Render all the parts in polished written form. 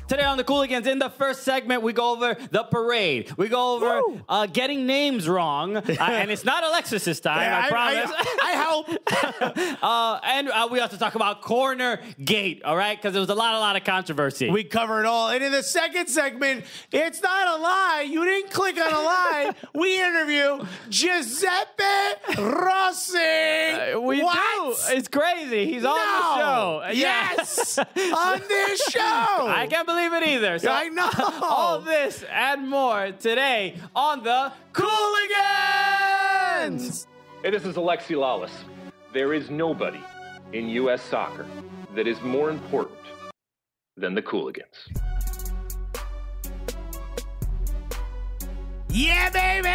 Today on the Cooligans, in the first segment, we go over the parade. We go over getting names wrong. And it's not Alexis this time, I promise. I hope. And we also talk about Corner Gate, all right? Because there was a lot of controversy. We cover it all. And in the second segment, it's not a lie. You didn't click on a lie. We interview Giuseppe Rossi. We do. It's crazy. He's on the show. Yes. On this show. I can't believe it either. So I know. All this and more today on the Cooligans. Hey, this is Alexi Lawless. There is nobody in U.S. soccer that is more important than the Cooligans. Yeah, baby!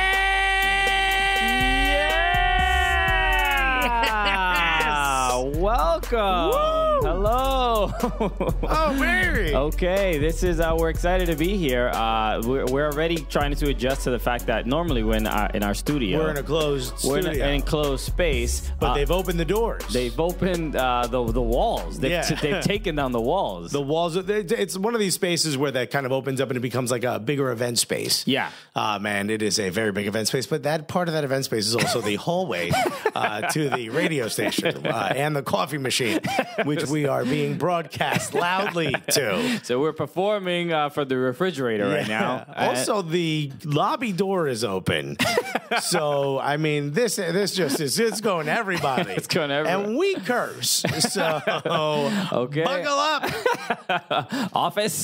Yeah! Welcome. Woo! Hello. Oh, baby. Okay, this is, we're excited to be here. We're already trying to adjust to the fact that normally when in our studio, We're in a closed studio. we're in an enclosed space. But they've opened the doors. They've opened the walls. They've taken down the walls. The walls. It's one of these spaces where that kind of opens up and it becomes like a bigger event space. Yeah. Man, it is a very big event space. But that part of that event space is also the hallway to the radio station and the coffee machine, which we are being broadcast loudly to. So we're performing for the refrigerator right now. Also, the lobby door is open. So, I mean, this just is, it's going to everybody. It's going to everybody. And we curse. So, okay. Buckle up. Office.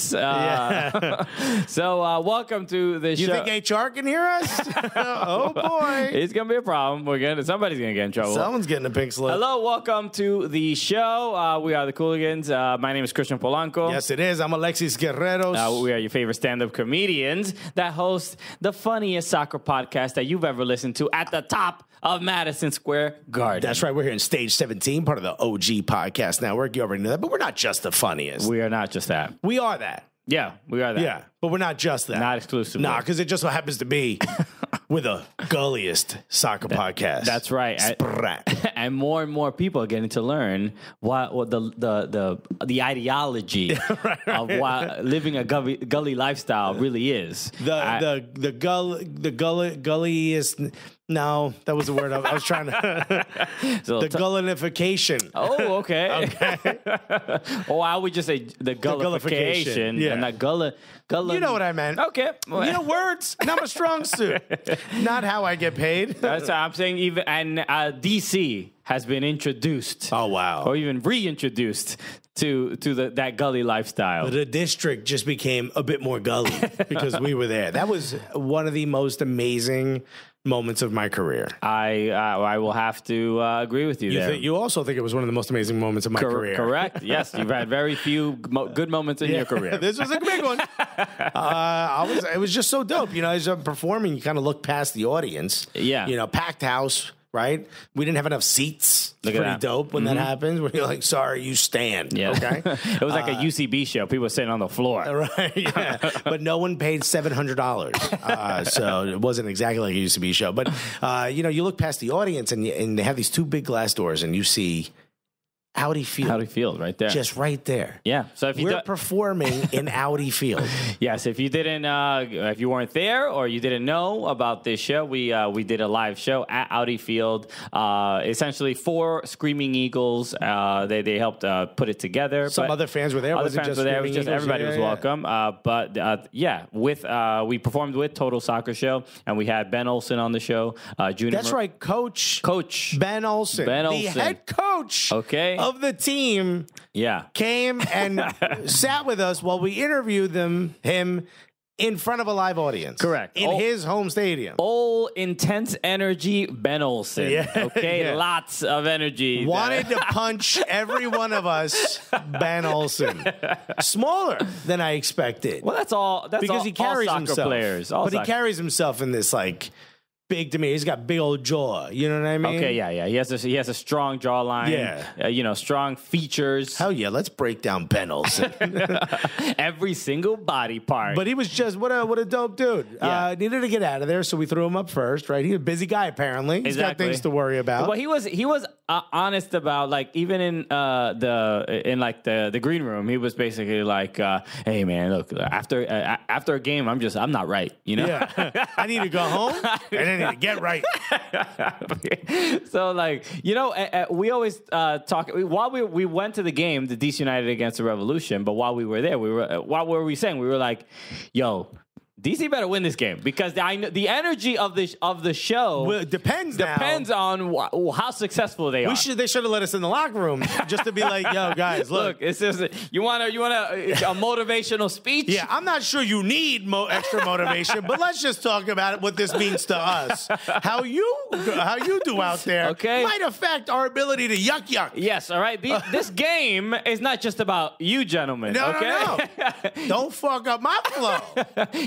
So, welcome to the show. You think HR can hear us? Oh, boy. It's going to be a problem. Somebody's going to get in trouble. Someone's getting a pink slip. Hello, welcome to the show. We are the Cooligans. My name is Christian Polanco. Yes, it is. I'm Alexis Guerreros. We are your favorite stand-up comedians that host the funniest soccer podcast that you've ever listened to at the top of Madison Square Garden. That's right. We're here in Stage 17, part of the OG Podcast Network. You already know that. But we're not just the funniest. We are not just that. We are that. Yeah, we are that. Yeah, but we're not just that. Not exclusively. Nah, because it just so happens to be with the gulliest soccer podcast. That's right. And more people are getting to learn what the ideology of what living a gully lifestyle really is. The gulliest. No, that was the word I was trying to. So the gullinification. Oh, okay. Or I would just say the gullification. Yeah. And not gulli. You know what I meant. Okay. You know words. Not my strong suit. Not how I get paid. That's what I'm saying. Even and DC has been introduced. Oh, wow. Or even reintroduced to that gully lifestyle. The district just became a bit more gully because we were there. That was one of the most amazing moments of my career. I will have to agree with you there. You also think it was one of the most amazing moments of my career. Correct. Yes, you've had very few good moments in your career. This was a big one. It was just so dope. You know, as I'm performing, you kind of look past the audience. Yeah. You know, packed house. Right? We didn't have enough seats. It's pretty dope when that happens. Where you're like, sorry, you stand. Yeah. Okay? It was like a UCB show. People were sitting on the floor. Right. Yeah. But no one paid $700. So it wasn't exactly like a UCB show. But, you know, you look past the audience and they have these two big glass doors and you see Audi Field. Audi Field, right there. Just right there. Yeah. So if we're performing in Audi Field. Yes. If you didn't, if you weren't there or you didn't know about this show, we did a live show at Audi Field. Essentially, 4 Screaming Eagles. They helped put it together. Some other fans were there. Other fans were there. It was just everybody was welcome. We performed with Total Soccer Show, and we had Ben Olsen on the show. That's right, Coach Ben Olsen, the head coach. Okay. Of the team, came and sat with us while we interviewed him in front of a live audience. Correct. In his home stadium. All intense energy, Ben Olsen. Yeah. Okay, Yeah. Lots of energy. Wanted to punch every one of us, Ben Olsen. Smaller than I expected. Well, that's all. That's because all, he carries all soccer himself. players. He carries himself in this like big to me. He's got big old jaw. You know what I mean? Okay, yeah. He has a strong jawline. Yeah. Strong features. Hell yeah, let's break down Ben Olsen. Every single body part. But he was just what a dope dude. Yeah. Needed to get out of there, so we threw him up first. Right? He's a busy guy apparently. He's got things to worry about. Well, he was honest about, like, even in the green room, he was basically like, "Hey man, look, after a game, I'm not right, you know. Yeah, I need to go home and I need to get right." So, like, we always talk while we went to the game, the DC United against the Revolution. But while we were there, what were we saying? We were like, "Yo, DC better win this game," because I know the energy of the show depends on how successful they are. They should have let us in the locker room just to be like, "Yo, guys, look, it's just you want a motivational speech." Yeah, I'm not sure you need extra motivation, but let's just talk about what this means to us. How you do out there might affect our ability to yuck. Yes, all right. This game is not just about you, gentlemen. No. Don't fuck up my flow.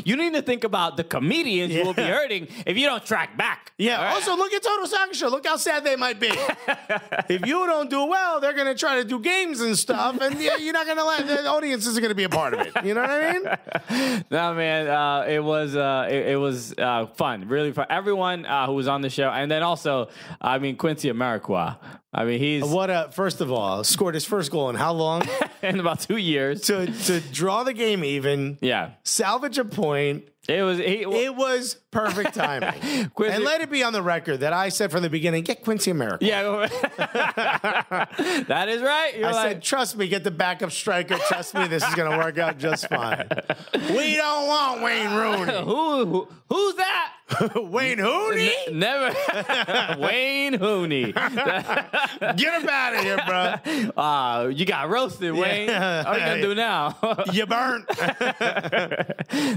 You need to think about the comedians you will be hurting if you don't track back. Yeah. Right. Also, look at Total Soccer Show. Look how sad they might be. If you don't do well, they're going to try to do games and stuff, and you're not going to let the audience isn't going to be a part of it. You know what I mean? No, man. It was fun, really fun. Everyone who was on the show, and then also, Quincy Amarikwa. He's first of all, scored his first goal in how long? In about 2 years. To draw the game even. Yeah. Salvage a point. It was perfect timing. And let it be on the record that I said from the beginning, get Quincy Amarikwa. Yeah. That is right. I said, trust me, get the backup striker. Trust me, this is going to work out just fine. We don't want Wayne Rooney. Who's that? Wayne Hooney? Never. Wayne Hooney. Get him out of here, bro. You got roasted, Wayne. What are you going to do now? You burnt.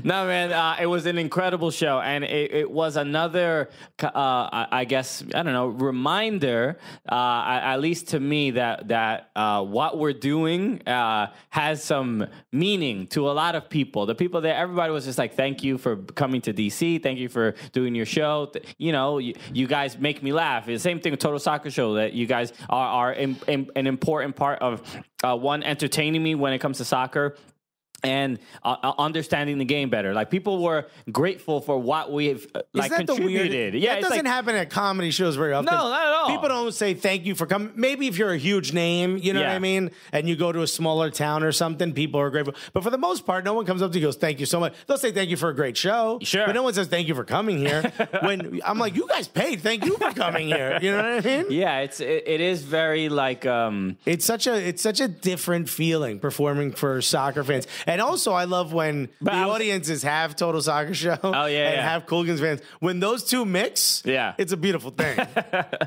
No, man. It was an incredible show. And it was another, I guess, I don't know, reminder, at least to me, that what we're doing has some meaning to a lot of people. The people there, everybody was just like, thank you for coming to DC. Thank you for doing your show. You guys make me laugh. It's the same thing with Total Soccer Show, that you guys are an important part of entertaining me when it comes to soccer. And understanding the game better. Like, people were grateful for what we've contributed. That doesn't happen at comedy shows very often. No, not at all. People don't say thank you for coming. Maybe if you're a huge name, you know what I mean, and you go to a smaller town or something, people are grateful. But for the most part, no one comes up to you and goes, thank you so much. They'll say thank you for a great show. Sure. But no one says thank you for coming here. When I'm like, you guys paid. Thank you for coming here. You know what I mean? Yeah, it is very like it's such a different feeling performing for soccer fans. And also, I love when audiences have Total Soccer Show and have Cooligans fans. When those two mix, it's a beautiful thing.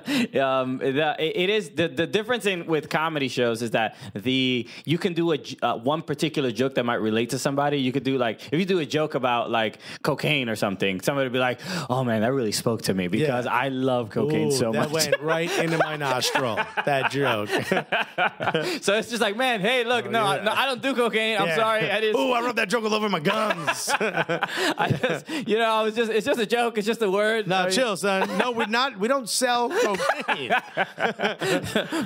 It is the difference with comedy shows is that you can do one particular joke that might relate to somebody. You could do, like, if you do a joke about like cocaine or something, somebody would be like, "Oh man, that really spoke to me because I love cocaine so much." That went right into my nostril. That joke. So it's just like, man, hey, look, no, I don't do cocaine. I'm sorry. I wrote that joke all over my gums. It's just a joke. It's just a word. No, chill, son. No, we don't sell cocaine.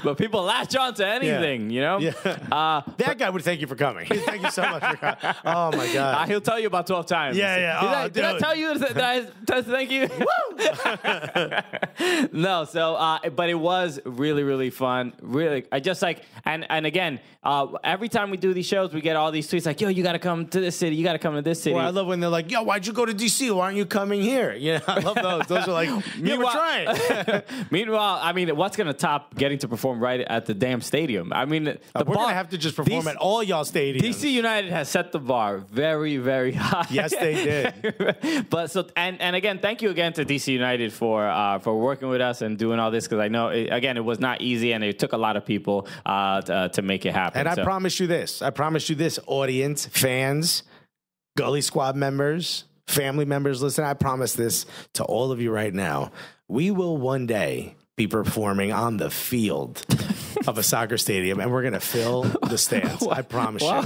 But people latch on to anything, Yeah. That guy would thank you for coming. Thank you so much for coming. Oh, my God. He'll tell you about 12 times. Yeah. Did I tell you that I thank you? Woo! No, so, but it was really, really fun. Really, I just like, and again, every time we do these shows, we get all these tweets like, yo, you got to come to this city. You got to come to this city. Well, I love when they're like, yo, why'd you go to DC? Why aren't you coming here? I love those. Those are like, we're trying. Meanwhile, what's going to top getting to perform right at the damn stadium? We're going to have to just perform at all y'all stadiums. DC United has set the bar very, very high. Yes, they did. But and again, thank you again to DC United for working with us and doing all this, because I know, it was not easy and it took a lot of people to make it happen. And I promise you this, audience, fans, Gully Squad members, family members, listen, I promise this to all of you right now. We will one day be performing on the field of a soccer stadium, and we're going to fill the stands. I promise you.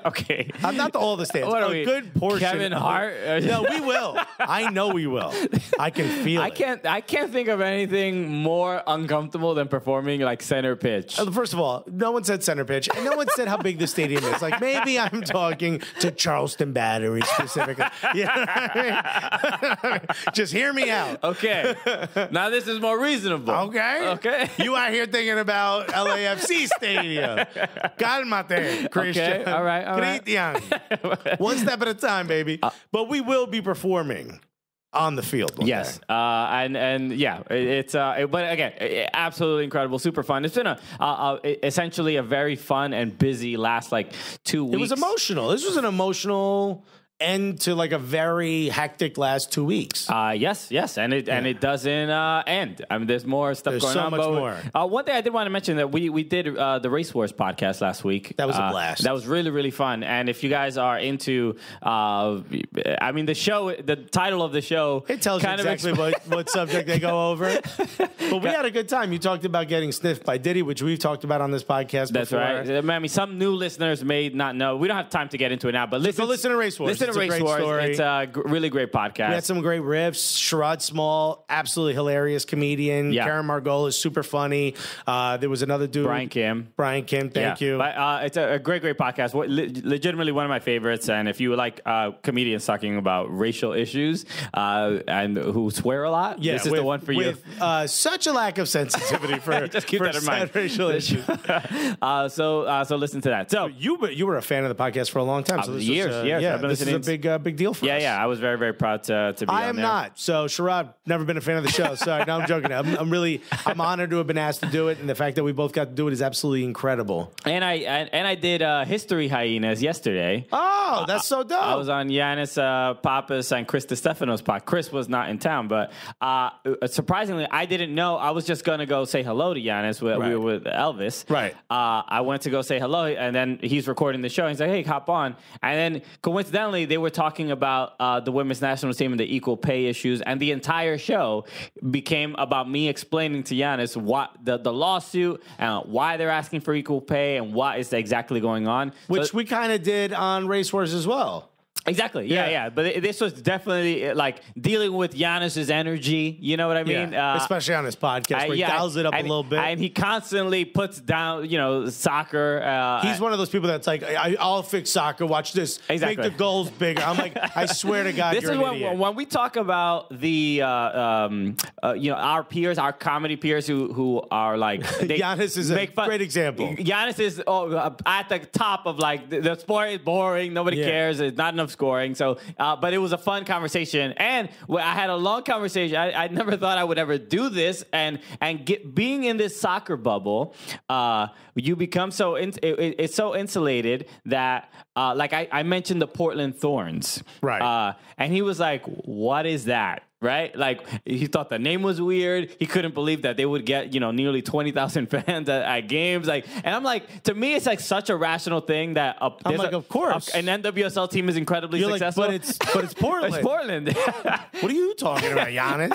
Okay. Not all the stands. What are A we, good portion. Kevin Hart? No, we will. I know we will. I can feel it. I can't think of anything more uncomfortable than performing like center pitch. First of all, no one said center pitch, and no one said how big the stadium is. Like, maybe I'm talking to Charleston Battery specifically. You know what I mean? Just hear me out. Okay. Now this is more reasonable. Okay. You out here thinking about LAFC Stadium. Cálmate, Christian. Okay. All right. Christian. One step at a time, baby. But we will be performing on the field. Yes. And yeah, but again, absolutely incredible, super fun. It's been essentially a very fun and busy last 2 weeks. It was emotional. This was an emotional end to a very hectic last 2 weeks. Yes, and it doesn't end. I mean, there's more stuff going on. There's so much more. One thing I did want to mention that we did the Race Wars podcast last week. That was a blast. That was really, really fun. And if you guys are into, the show, the title of the show, it tells you exactly what subject they go over. But we had a good time. You talked about getting sniffed by Diddy, which we've talked about on this podcast That's before. right. I mean, some new listeners may not know. We don't have time to get into it now, but listen to Race Wars. Listen to Race Wars. Story. It's a really great podcast. We had some great riffs. Sherrod Small, absolutely hilarious comedian. Yeah. Karen Margolis, super funny. There was another dude. Brian Kim, thank you. But, it's a great podcast. Legitimately one of my favorites. And if you like comedians talking about racial issues and who swear a lot, this is the one for you. With such a lack of sensitivity for, just keep that in mind. Racial issues. So listen to that. So you were a fan of the podcast for a long time. So years. I've been listening. This is a big deal for us. Yeah, I was very, very proud to be on there. I am not. So, Sherrod, never been a fan of the show. Sorry, no, I'm joking. I'm honored to have been asked to do it, and the fact that we both got to do it is absolutely incredible. And I did History Hyenas yesterday. Oh, that's so dope. I was on Giannis Papas and Chris DeStefano's pod. Chris was not in town, but surprisingly, I didn't know. I was just going to go say hello to Giannis. We were with Elvis. Right. I went to go say hello, and then he's recording the show. He's like, hey, hop on. And then coincidentally, they were talking about the women's national team and the equal pay issues, and the entire show became about me explaining to Giannis what the lawsuit and why they're asking for equal pay and what is exactly going on. Which we kind of did on Race Wars as well. Exactly. Yeah. But this was definitely dealing with Giannis's energy. You know what I mean? Yeah. Especially on his podcast where he dials it up a little bit. And he constantly puts down, soccer. He's one of those people that's like, I'll fix soccer. Watch this. Exactly. Make the goals bigger. I'm like, I swear to God, this you're is an idiot. When we talk about the, our peers, our comedy peers who are Giannis is a great example. Giannis is at the top of the sport is boring. Nobody cares. There's not enough scoring. So, but it was a fun conversation, and I had a long conversation. I never thought I would ever do this, and being in this soccer bubble, you become so it's so insulated that I mentioned the Portland Thorns, right? And he was like, "What is that?" Right? He thought the name was weird. He couldn't believe that they would get, nearly 20,000 fans at games. And I'm like, to me, it's such a rational thing that I'm like, of course. An NWSL team is incredibly successful. But it's Portland. It's Portland. What are you talking about, Giannis?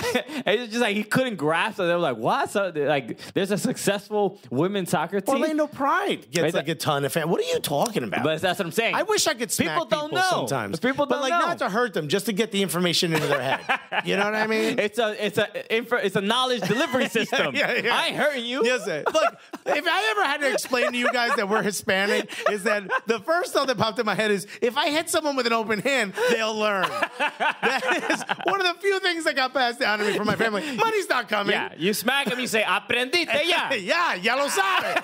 It's just he couldn't grasp it. They were like, what? So, there's a successful women's soccer team. Orlando Pride gets a ton of fans. What are you talking about? But that's what I'm saying. I wish I could smack people know. sometimes. People don't know. Not to hurt them, just to get the information into their head. You know what I mean? It's a knowledge delivery system. Yeah. I ain't hurting you. Yes, look, if I ever had to explain to you guys that we're Hispanic, is that the first thought that popped in my head is if I hit someone with an open hand, they'll learn. That is one of the few things that got passed down to me from my family. Money's not coming. Yeah, you smack him, you say, aprendiste ya. Ya lo sabe.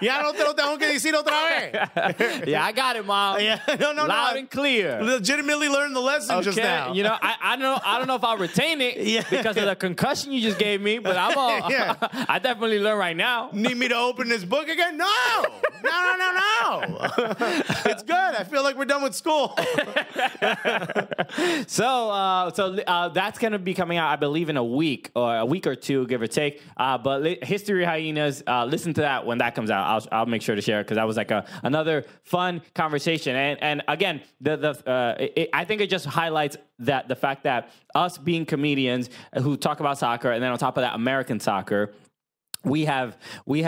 Ya no te lo tengo que decir otra vez. Yeah, I got it, Mom. Yeah, no. Loud and clear. Legitimately learned the lesson just now. I don't know if I'll retain it because of the concussion you just gave me, but I definitely learn right now. Need me to open this book again? No. It's good. I feel like we're done with school. So that's going to be coming out, I believe, in a week or two, give or take. But History Hyenas, listen to that when that comes out. I'll make sure to share it because that was another fun conversation. And again, I think it just highlights that the fact that us being comedians who talk about soccer and then on top of that, American soccer, We have. We're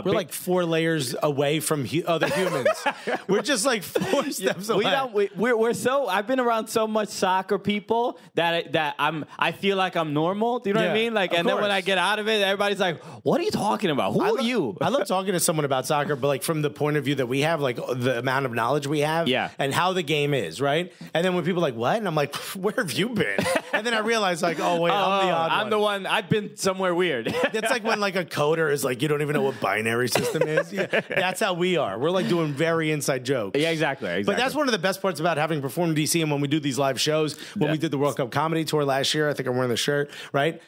like 4 layers away from other humans. We're just like 4 steps away. We're so. I've been around so much soccer people that I feel like I'm normal. Do you know what I mean? Like, and then when I get out of it, everybody's like, "What are you talking about? Who are you?" I love talking to someone about soccer, but like from the point of view that we have, like the amount of knowledge we have, and how the game is, right? And then when people are like, "What?" and I'm like, "Where have you been?" And then I realize, like, "Oh wait, I'm the odd one. I'm the one. I've been somewhere weird." It's like when like a coder is like, you don't even know what binary system is. That's how we are. We're like doing very inside jokes. Yeah, exactly. But that's one of the best parts about having performed in DC, and when we do these live shows, when we did the World Cup comedy tour last year, I think I'm wearing the shirt, right?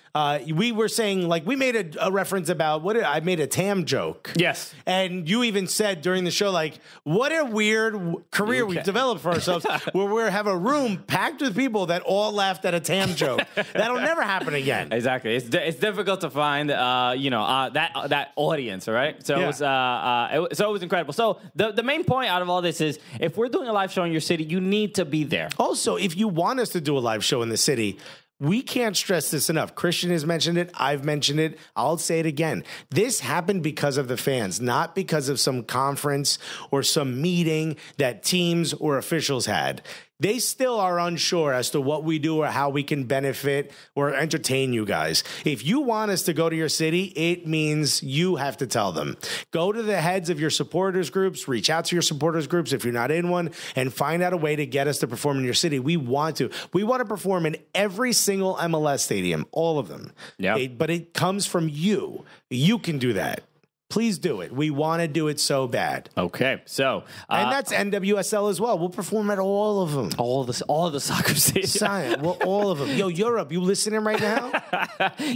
We were saying, like, we made a reference about I made a TAM joke. Yes. And you even said during the show, like, what a weird career we've developed for ourselves where we have a room packed with people that all laughed at a TAM joke. That'll never happen again. Exactly. It's difficult to find, that audience, all right? So it was incredible. So the main point out of all this is, if we're doing a live show in your city, you need to be there. Also, if you want us to do a live show in the city, we can't stress this enough. Christian has mentioned it. I've mentioned it. I'll say it again. This happened because of the fans, not because of some conference or some meeting that teams or officials had. They still are unsure as to what we do or how we can benefit or entertain you guys. If you want us to go to your city, it means you have to tell them. Go to the heads of your supporters groups, reach out to your supporters groups if you're not in one, and find out a way to get us to perform in your city. We want to. We want to perform in every single MLS stadium, all of them. Yeah. But it comes from you. You can do that. Please do it. We want to do it so bad. Okay, so and that's NWSL as well. We'll perform at all of them. All the soccer stadiums. Well, all of them. Yo, Europe, you listening right now?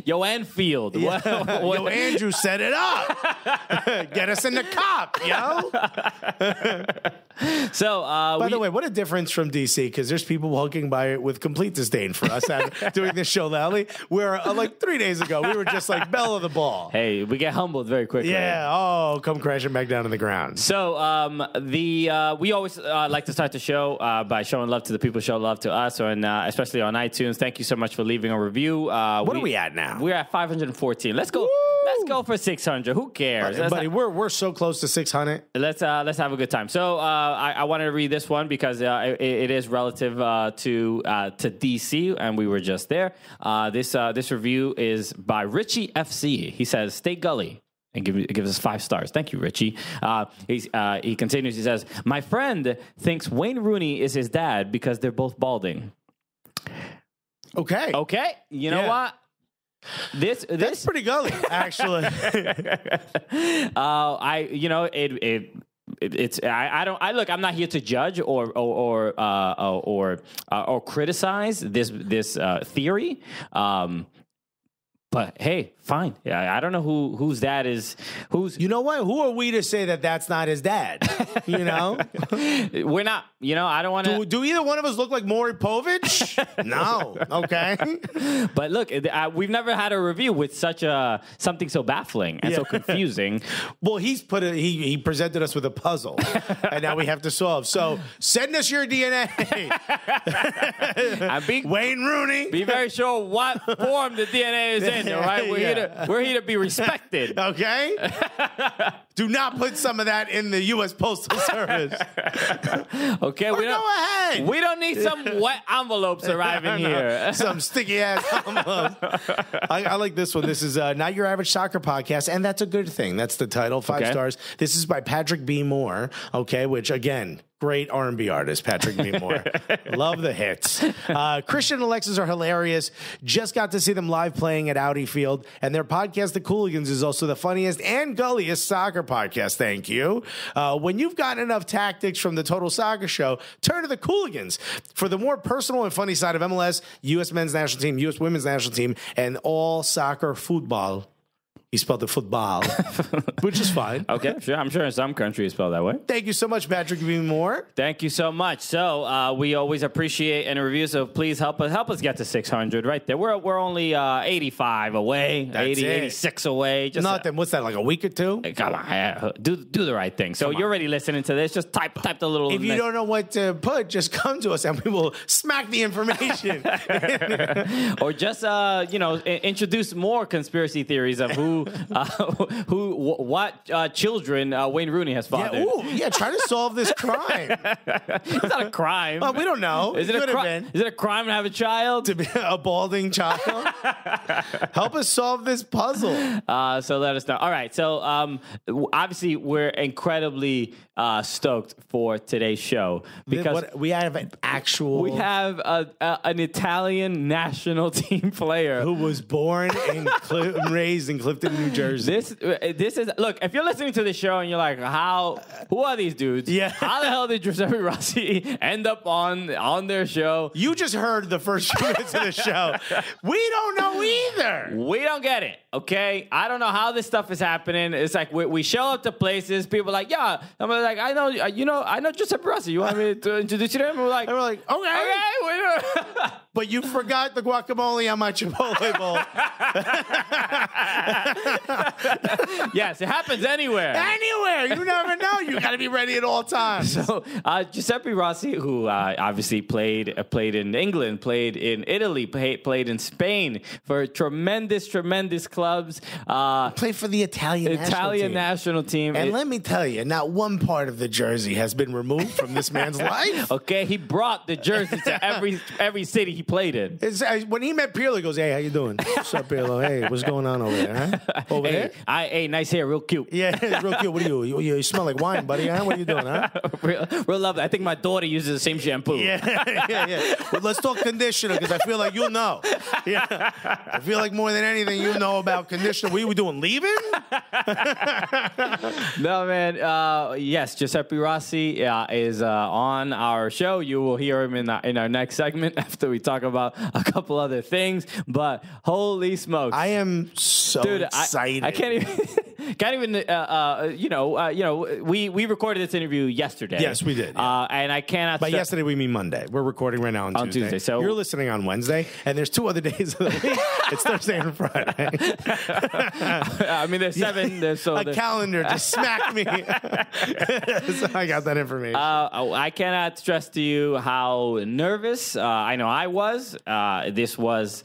Yo, Anfield. Yeah. Yo, Andrew, set it up. Get us in the cop, yo. So, by the way, what a difference from DC, because there's people walking by with complete disdain for us doing this show loudly. Where like 3 days ago, we were just like bell of the ball. Hey, we get humbled very quickly. Yeah. Come crashing back down to the ground. So, we always like to start the show by showing love to the people who show love to us, and especially on iTunes. Thank you so much for leaving a review. What are we at now? We're at 514. Let's go. Woo! Let's go for 600. Who cares? Buddy, we're so close to 600. Let's have a good time. So I wanted to read this one because it is relative to DC, and we were just there. This review is by Richie FC. He says, "Stay gully." And gives us 5 stars. Thank you, Richie. He continues. He says, "My friend thinks Wayne Rooney is his dad because they're both balding." Okay. You know what? This pretty gully, actually. I'm not here to judge or criticize this theory. But hey, fine. Yeah, I don't know whose dad is who's. You know what? Who are we to say that that's not his dad? You know, we're not. You know, I don't want to. Do either one of us look like Maury Povich? No. Okay. But look, we've never had a review with such something so baffling and so confusing. Well, he presented us with a puzzle, and now we have to solve. So send us your DNA. Wayne Rooney. Be very sure what form the DNA is in. All right, we're here to be respected. Okay. Do not put some of that in the U.S. Postal Service. Okay, go ahead. We don't need some wet envelopes arriving here. Some sticky ass envelopes. I like this one. This is Not Your Average Soccer Podcast, and that's a good thing. That's the title. 5 stars. This is by Patrick B. Moore. Okay, which again, great R&B artist, Patrick B. Moore. Love the hits. Christian and Alexis are hilarious. Just got to see them live playing at Audi Field, and their podcast, The Cooligans, is also the funniest and gulliest soccer podcast. Thank you. When you've gotten enough tactics from the Total Soccer Show, turn to The Cooligans for the more personal and funny side of MLS, U.S. men's national team, U.S. women's national team, and all soccer football. He spelled the football, which is fine. Okay, sure. I'm sure in some countries it's spelled that way. Thank you so much, Patrick B. Moore. Thank you so much. So we always appreciate any reviews. So please help us get to 600 right there. We're only 85 away, That's 86 away. Just nothing. What's that, like a week or two? Come on, do the right thing. So you're already listening to this. Just type the little. If you don't know what to put, just come to us and we will smack the information. Or just introduce more conspiracy theories of who what children Wayne Rooney has fathered. Try to solve this crime. It's not a crime. Well, we don't know. Is it a crime to have a child? To be a balding child? Help us solve this puzzle. So let us know. All right. So obviously we're incredibly stoked for today's show because we have an actual. We have an Italian national team player who was born and raised in Clifton, New Jersey. This is look. If you're listening to this show and you're like, who are these dudes? Yeah. How the hell did Giuseppe Rossi end up on their show? You just heard the first few minutes of the show. We don't know either. We don't get it. Okay, I don't know how this stuff is happening. It's like we show up to places. People are like, yeah. I'm like, I know Giuseppe Rossi. You want me to introduce you to him? And we're like, okay. But you forgot the guacamole on my Chipotle bowl. Yes, it happens anywhere. Anywhere. You never know. You got to be ready at all times. So Giuseppe Rossi, who obviously played in England, played in Italy, played in Spain for tremendous clubs. Played for the Italian national team. And let me tell you, not one part of the jersey has been removed from this man's life. Okay, he brought the jersey to every city he played in. When he met Pirlo, he goes, "Hey, how you doing? What's up, Pirlo? Hey, what's going on over there? Huh? Over there? Hey, nice hair, real cute. Yeah, real cute. What are you? You smell like wine, buddy. Huh? What are you doing? Huh? real lovely. I think my daughter uses the same shampoo. Yeah. Well, let's talk conditioner because I feel like you know. Yeah, I feel like more than anything, you know about conditioner. What are we doing? Leaving? No, man. Yes, Giuseppe Rossi is on our show. You will hear him in our next segment after we talk about a couple other things. But holy smokes, I am so excited. I can't even. We recorded this interview yesterday. Yes, we did. Yeah. And I cannot. By yesterday, we mean Monday. We're recording right now on Tuesday. So you're listening on Wednesday, and there's 2 other days of the week. It's Thursday and Friday. I mean, there's 7. A calendar just smacked me. So I got that information. I cannot stress to you how nervous I know I was. This was.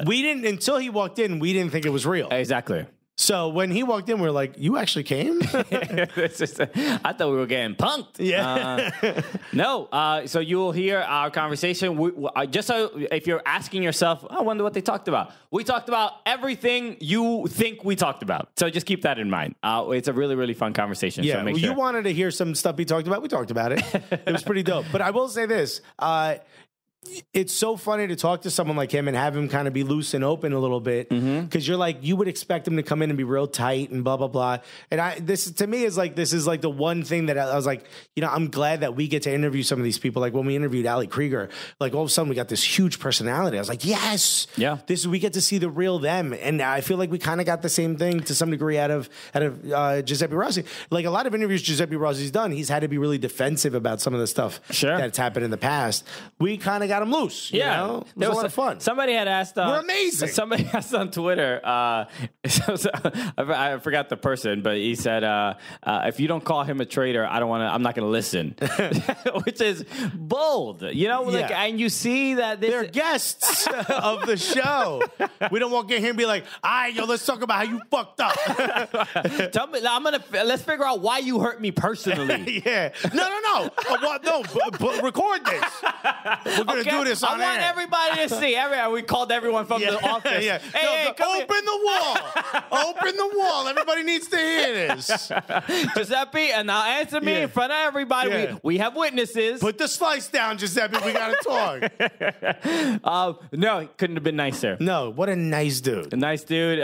We didn't, until he walked in, we didn't think it was real. Exactly. So when he walked in, we were like, "You actually came?" I thought we were getting punked. Yeah. No. So you will hear our conversation. Just so if you're asking yourself, I wonder what they talked about. We talked about everything you think we talked about. So just keep that in mind. It's a really, really fun conversation. Yeah. So make sure. You wanted to hear some stuff we talked about. We talked about it. It was pretty dope. But I will say this. It's so funny to talk to someone like him and have him kind of be loose and open a little bit because you're like, you would expect him to come in and be real tight and blah, blah, blah. And this to me is like the one thing that I was like, I'm glad that we get to interview some of these people. Like when we interviewed Ali Krieger, like all of a sudden we got this huge personality. I was like, yes, we get to see the real them. And I feel like we kind of got the same thing to some degree out of Giuseppe Rossi. Like a lot of interviews Giuseppe Rossi's done, he's had to be really defensive about some of the stuff that's happened in the past. We kind of got him loose. You know? It was a lot of fun. Somebody had asked. We're amazing. Somebody asked on Twitter. I forgot the person, but he said, "If you don't call him a traitor, I'm not going to listen," which is bold. And you see that they're guests of the show. We don't walk in here and be like, "All right, let's talk about how you fucked up." Tell me, let's figure out why you hurt me personally. Yeah. No. But record this. We're gonna do this on I want everybody to see. We called everyone from the office. Yeah. Hey, open the wall. Open the wall. Everybody needs to hear this. Giuseppe, and now answer me in front of everybody. Yeah. We have witnesses. Put the slice down, Giuseppe. We got to talk. No, it couldn't have been nicer. No, what a nice dude. A nice dude.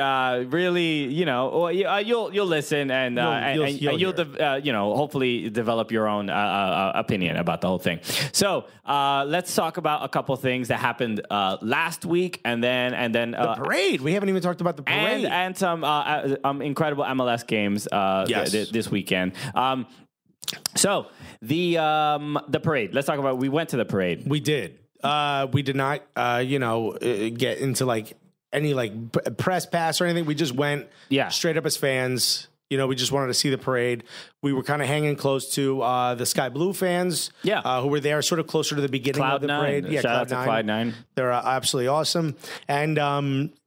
Really, you'll listen and you'll hopefully develop your own opinion about the whole thing. So let's talk about a couple things that happened last week, and then the parade. We haven't even talked about the parade and some incredible MLS games this weekend. So the parade. Let's talk about. We went to the parade. We did. We did not. Get into like any press pass or anything. We just went straight up as fans. We just wanted to see the parade. We were kind of hanging close to the Sky Blue fans who were there sort of closer to the beginning of the parade. Yeah, shout out to Cloud 9. They're absolutely awesome. And,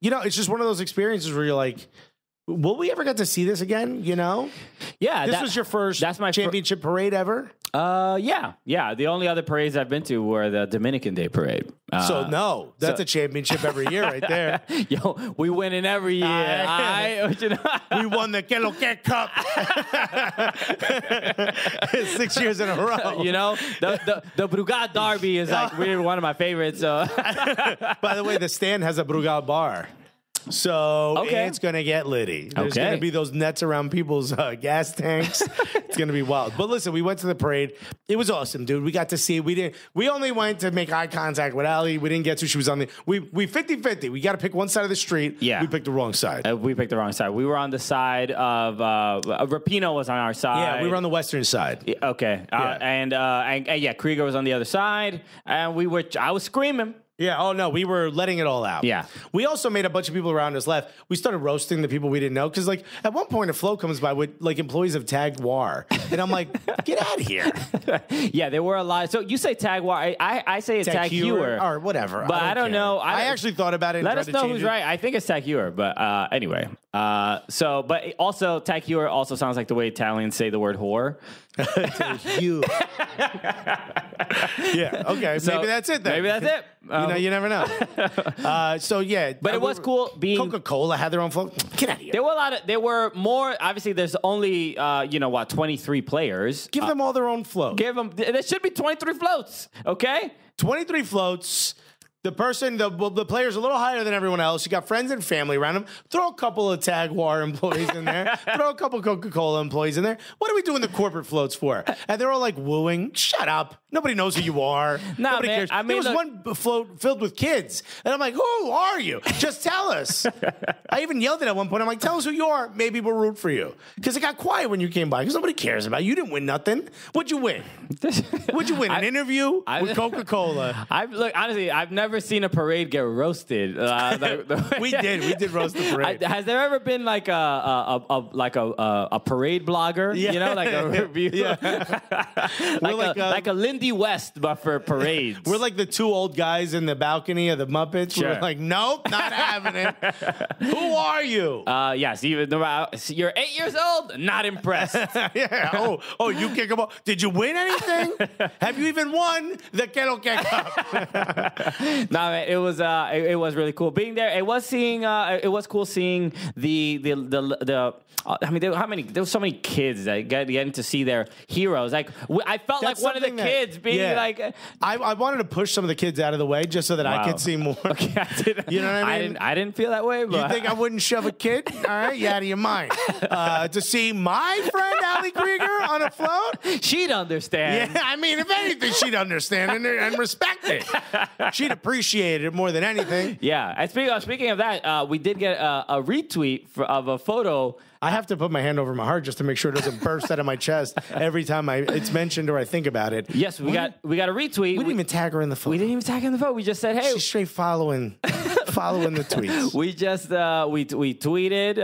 it's just one of those experiences where you're like, will we ever get to see this again? You know? Yeah. This was your first championship parade ever? Yeah. The only other parades I've been to were the Dominican Day Parade. That's a championship every year right there. Yo, we win in every year. We won the Que Lo Que Cup 6 years in a row. You know, the Brugal Derby is like really one of my favorites. So. By the way, the stand has a Brugal bar. So it's going to get litty. There's going to be those nets around people's gas tanks. It's going to be wild. But listen, we went to the parade. It was awesome, dude. We got to see. We only went to make eye contact with Allie. We didn't get to. She was on the. We 50-50. We got to pick one side of the street. Yeah. We picked the wrong side. We picked the wrong side. We were on the side of Rapino was on our side. Yeah, we were on the western side. Okay. And Krieger was on the other side, and I was screaming. Yeah. Oh, no. We were letting it all out. Yeah. We also made a bunch of people around us laugh. We started roasting the people we didn't know. Because, like, at one point, a float comes by with, like, employees of Tag War. And I'm like, get out of here. Yeah, there were a lot. So you say Tag War. I say it's Tag Heuer. Or whatever. But I don't know. I actually thought about it. Let us know who's right. I think it's Tag Heuer. But anyway. But also, Tag Heuer also sounds like the way Italians say the word whore. You. Yeah. Okay. So maybe that's it then. Maybe that's it. You never know. But it was cool being Coca-Cola had their own float. Get out of here. There were more. Obviously, there's only 23 players. Give them all their own float. There should be 23 floats. Okay. 23 floats. The player's a little higher than everyone else. You got friends and family around them. Throw a couple of Tag War employees in there. Throw a couple Coca-Cola employees in there. What are we doing the corporate floats for? And they're all like wooing. Shut up. Nobody knows who you are. Nobody cares. There was one float filled with kids. And I'm like, who are you? Just tell us. I even yelled at one point. I'm like, tell us who you are. Maybe we'll root for you. Because it got quiet when you came by. Because nobody cares about you. You didn't win nothing. What'd you win? What'd you win? An interview with Coca-Cola. Honestly, I've never seen a parade get roasted. We did roast the parade. Has there ever been like a parade blogger? Yeah. You know, like a review. Yeah. like a Lindy West, but for parades. We're like the two old guys in the balcony of the Muppets. Sure. We're like, nope, not having it. Who are you? Yes, even you're 8 years old. Not impressed. Yeah. Oh, you kick them off. Did you win anything? Have you even won the Que Lo Que Cup? No, man, it was really cool being there. It was cool seeing the. I mean, there were so many kids that getting to see their heroes. Like I felt like one of the kids being like. I wanted to push some of the kids out of the way just so that I could see more. Okay, you know what I mean? I didn't feel that way. But you think I wouldn't shove a kid? All right, you out of your mind. To see my friend Allie Krieger on a float, she'd understand. Yeah, I mean, if anything, she'd understand and respect it. She'd appreciate it more than anything. Yeah. And speaking of that, we did get a retweet of a photo. I have to put my hand over my heart just to make sure it doesn't burst out of my chest every time it's mentioned or I think about it. Yes, we got a retweet. We didn't even tag her in the photo. We didn't even tag her in the photo. We just said, "Hey." She's straight following the tweets. We just we tweeted.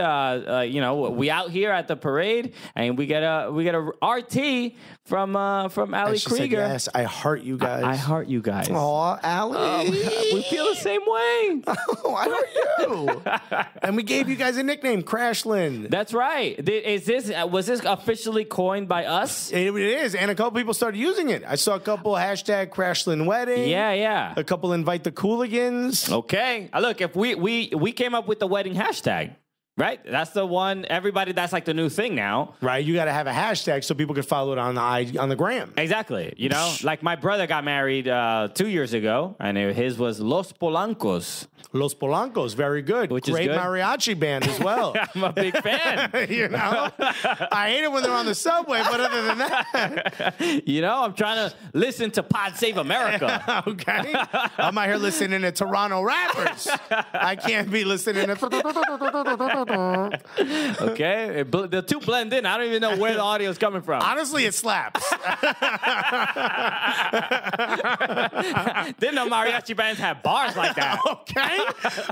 We out here at the parade, and we get a RT from Allie Krieger. Said, yes, I heart you guys. I heart you guys. Aw, Allie. We feel the same way. Oh, I heart you. And we gave you guys a nickname, Crashland. That's right. Was this officially coined by us? It is, and a couple people started using it. I saw a couple hashtag Crashland wedding. Yeah. A couple invite the Cooligans. Okay. Look, if we came up with the wedding hashtag. Right? That's the one. Everybody, that's like the new thing now. Right? You got to have a hashtag so people can follow it on the gram. Exactly. You know, like my brother got married 2 years ago, and his was Los Polancos. Los Polancos, very good. Which Great is good. Mariachi band as well. I'm a big fan. You know? I hate it when they're on the subway, but other than that. You know, I'm trying to listen to Pod Save America. Okay. I'm out here listening to Toronto rappers. I can't be listening to... Okay, the two blend in. I don't even know where the audio is coming from. Honestly, it slaps. Didn't know mariachi bands have bars like that. Okay,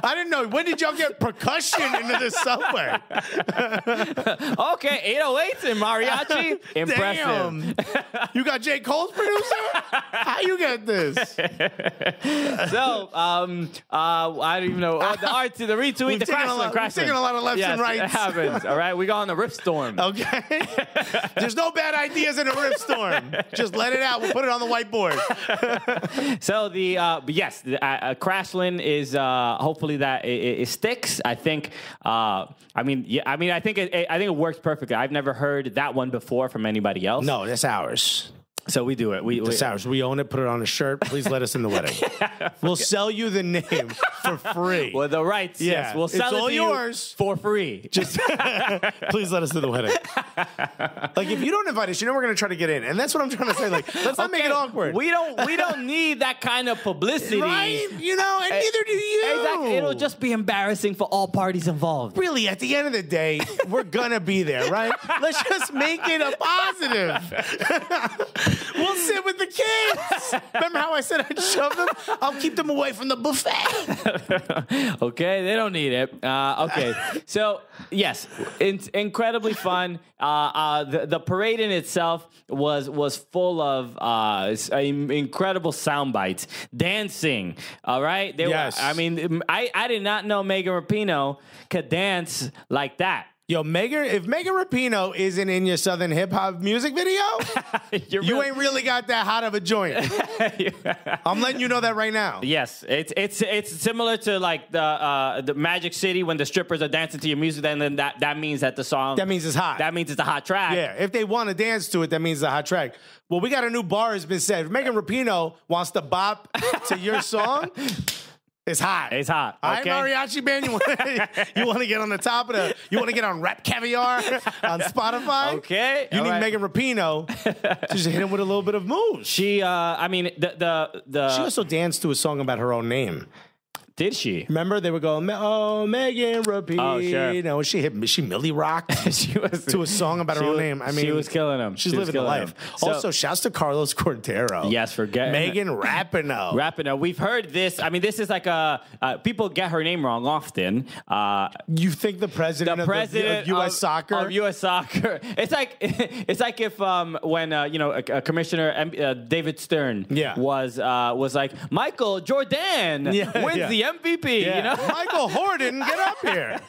I didn't know. When did y'all get percussion into the subway? Okay, 808s and mariachi. Impressive. Damn. You got J. Cole's producer? How you get this? So, I don't even know. The retweet, the Crashland. We're singing a lot of lefts Yes, and rights. It happens. All right, we go on the riff storm. Okay. There's no bad ideas in a riff storm. Just let it out. We'll put it on the whiteboard. So Crashland is hopefully that it sticks. I think. I think it works perfectly. I've never heard that one before from anybody else. No, that's ours. So we do it. That's ours. We own it. Put it on a shirt. Please let us in the wedding. We'll sell you the name for free. Well, the rights. Yeah. Yes, we'll sell It's it all to yours. you for free. Just please let us in the wedding. Like if you don't invite us, we're going to try to get in, and that's what I'm trying to say. Like let's not make it awkward. We don't need that kind of publicity, right? And neither do you. Exactly. It'll just be embarrassing for all parties involved. Really, at the end of the day, we're gonna be there, right? Let's just make it a positive. We'll sit with the kids. Remember how I said I'd shove them? I'll keep them away from the buffet. Okay, they don't need it. Okay, so yes, it's incredibly fun. The parade in itself was full of incredible sound bites, dancing. All right, Yes. I did not know Megan Rapinoe could dance like that. Yo, if Megan Rapinoe isn't in your Southern hip hop music video, you ain't really got that hot of a joint. I'm letting you know that right now. Yes, it's similar to like the Magic City when the strippers are dancing to your music, and then that means that the song That means it's hot. That means it's a hot track. Yeah, if they want to dance to it, that means it's a hot track. Well, we got a new bar has been said. If Megan Rapinoe wants to bop to your song, it's hot. It's hot. Okay? All right, mariachi band, you want to get on the top of you want to get on Rap Caviar on Spotify? Okay. You all need right. Megan Rapinoe to just hit him with a little bit of moves. She, She the also danced to a song about her own name. did she? Remember they were going, oh, Megan Rapinoe. Oh, sure. She Millie rocked She was to a song about her own name. she was killing him. She's She was living the killing life. him. So- Also, shouts to Carlos Cordero. Yes, forget Megan Rapinoe. Rapinoe. We've heard this. I mean, this is like people get her name wrong often. You think the president, of U.S. Soccer? Of U.S. Soccer. It's like if when Commissioner David Stern was like Michael Jordan wins the MVP. Yeah. You know, Michael Jordan, get up here.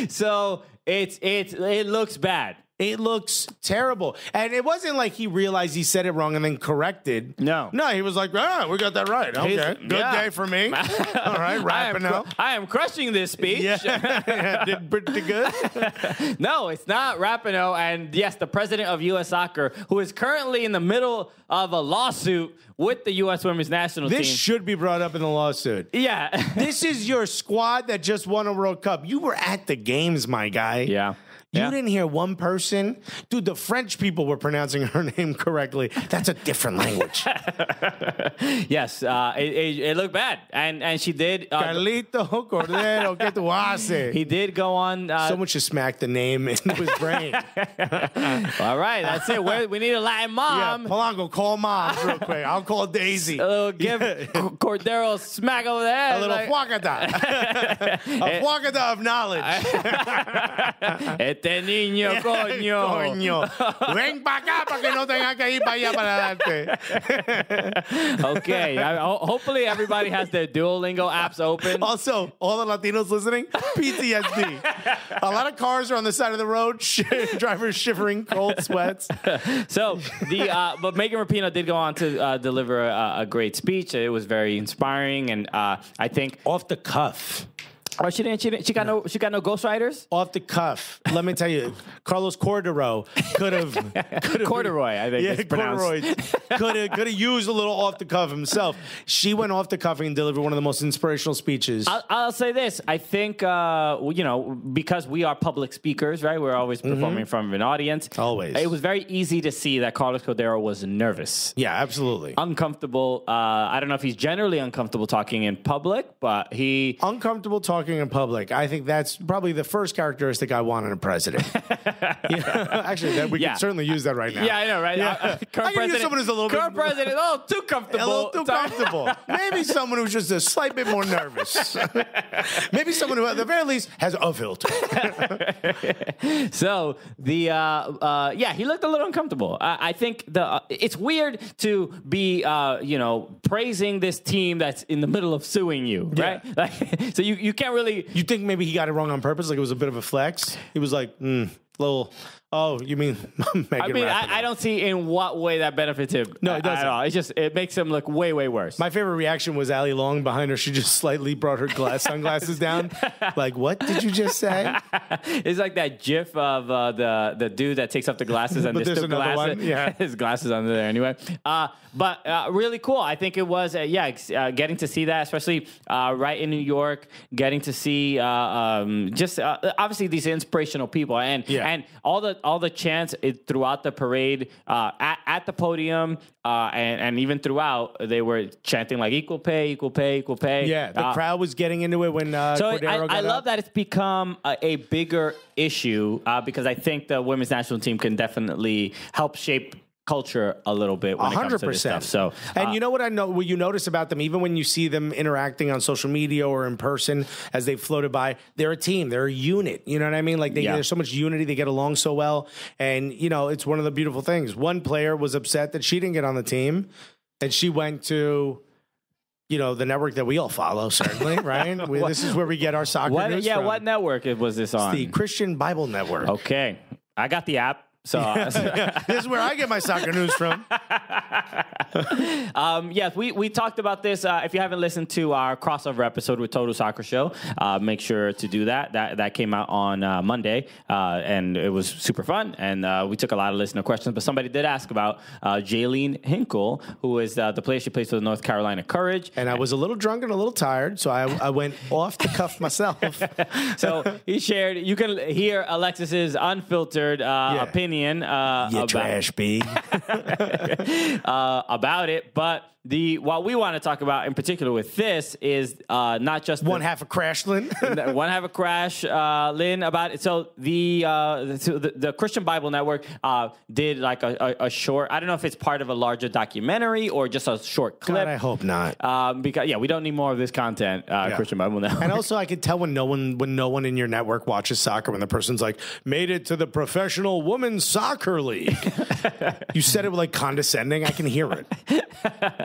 So it looks bad. It looks terrible. And it wasn't like he realized he said it wrong and then corrected. No, he was like, we got that right. Okay, good day for me. All right, Rapinoe. I am crushing this speech. Yeah, did pretty good. No, it's not Rapinoe. And yes, the president of U.S. Soccer, who is currently in the middle of a lawsuit with the U.S. Women's National Team. This should be brought up in the lawsuit. Yeah. This is your squad that just won a World Cup. You were at the games, my guy. Yeah. You didn't hear one person? Dude, the French people were pronouncing her name correctly. That's a different language. Yes, it looked bad. And she did. Carlito Cordero, que tu haces? He did go on. Someone should smack the name into his brain. All right, that's it. We need a Latin mom. Yeah, Polanco, call mom real quick. I'll call Daisy. Give Cordero a smack over the head. A little fuacata. A fuacata of knowledge. Este niño, coño. Ven pa' acá para que no tenga que ir para allá para adelante. Okay. Hopefully everybody has their Duolingo apps open. Also, all the Latinos listening, PTSD. A lot of cars are on the side of the road, drivers shivering, cold sweats. So but Megan Rapinoe did go on to deliver a great speech. It was very inspiring, and I think Off the cuff. Oh, she didn't. She got no ghostwriters. Off the cuff. Let me tell you, Carlos Cordero could have Corduroy, I think. It's pronounced. Corduroy could have used a little off the cuff himself. She went off the cuff and delivered one of the most inspirational speeches. I'll say this. I think because we are public speakers, right? We're always performing in front of an audience. Always. It was very easy to see that Carlos Cordero was nervous. Yeah, absolutely. Uncomfortable. I don't know if he's generally uncomfortable talking in public, but he uncomfortable talking in public. I think that's probably the first characteristic I want in a president. Actually, we can certainly use that right now. Yeah, I know, right? Yeah. I can use someone who's a little current bit president, a little too comfortable. A little too comfortable. Maybe someone who's just a slight bit more nervous. Maybe someone who, at the very least, has a filter. So he looked a little uncomfortable. I think it's weird to be praising this team that's in the middle of suing you, right? Like, so you can't really really. You think maybe he got it wrong on purpose? Like it was a bit of a flex? He was like, little. Oh, you mean Megan Rapinoe? I don't see in what way that benefits him. No, it doesn't. At all. It makes him look way, way worse. My favorite reaction was Ali Long behind her. She just slightly brought her sunglasses down. Like, what did you just say? It's like that GIF of the dude that takes off the glasses and there's still glasses. One. Yeah. His glasses under there anyway. But really cool. I think it was getting to see that, especially right in New York, getting to see obviously these inspirational people and all the chants throughout the parade at the podium and even throughout they were chanting like equal pay, equal pay, equal pay. Yeah, the crowd was getting into it when Cordero got I love up. that it's become a bigger issue because I think the women's national team can definitely help shape culture a little bit when it comes to this stuff. So, and you know what you notice about them, even when you see them interacting on social media or in person as they floated by, they're a team, they're a unit. You know what I mean? Like there's so much unity, they get along so well, and it's one of the beautiful things. One player was upset that she didn't get on the team, and she went to the network that we all follow, certainly, right? This is where we get our soccer news from. What network was this on? It's the Christian Bible Network. Okay, I got the app. So this is where I get my soccer news from. Yes, we talked about this. If you haven't listened to our crossover episode with Total Soccer Show, make sure to do that. That came out on Monday, and it was super fun. And we took a lot of listener questions. But somebody did ask about Jaylene Hinkle, who is the player. She plays for the North Carolina Courage. And I was a little drunk and a little tired, so I went off the cuff myself. So he shared. You can hear Alexis's unfiltered opinion. Trash big about it, but what we want to talk about in particular with this is not just one half of Crash Lynn, one half of Crash Lynn about it. So the Christian Bible Network did like a short. I don't know if it's part of a larger documentary or just a short clip. God, I hope not. Because we don't need more of this content. Christian Bible Network. And also, I could tell when no one in your network watches soccer, when the person's like made it to the professional women's soccer league. You said it with like condescending. I can hear it.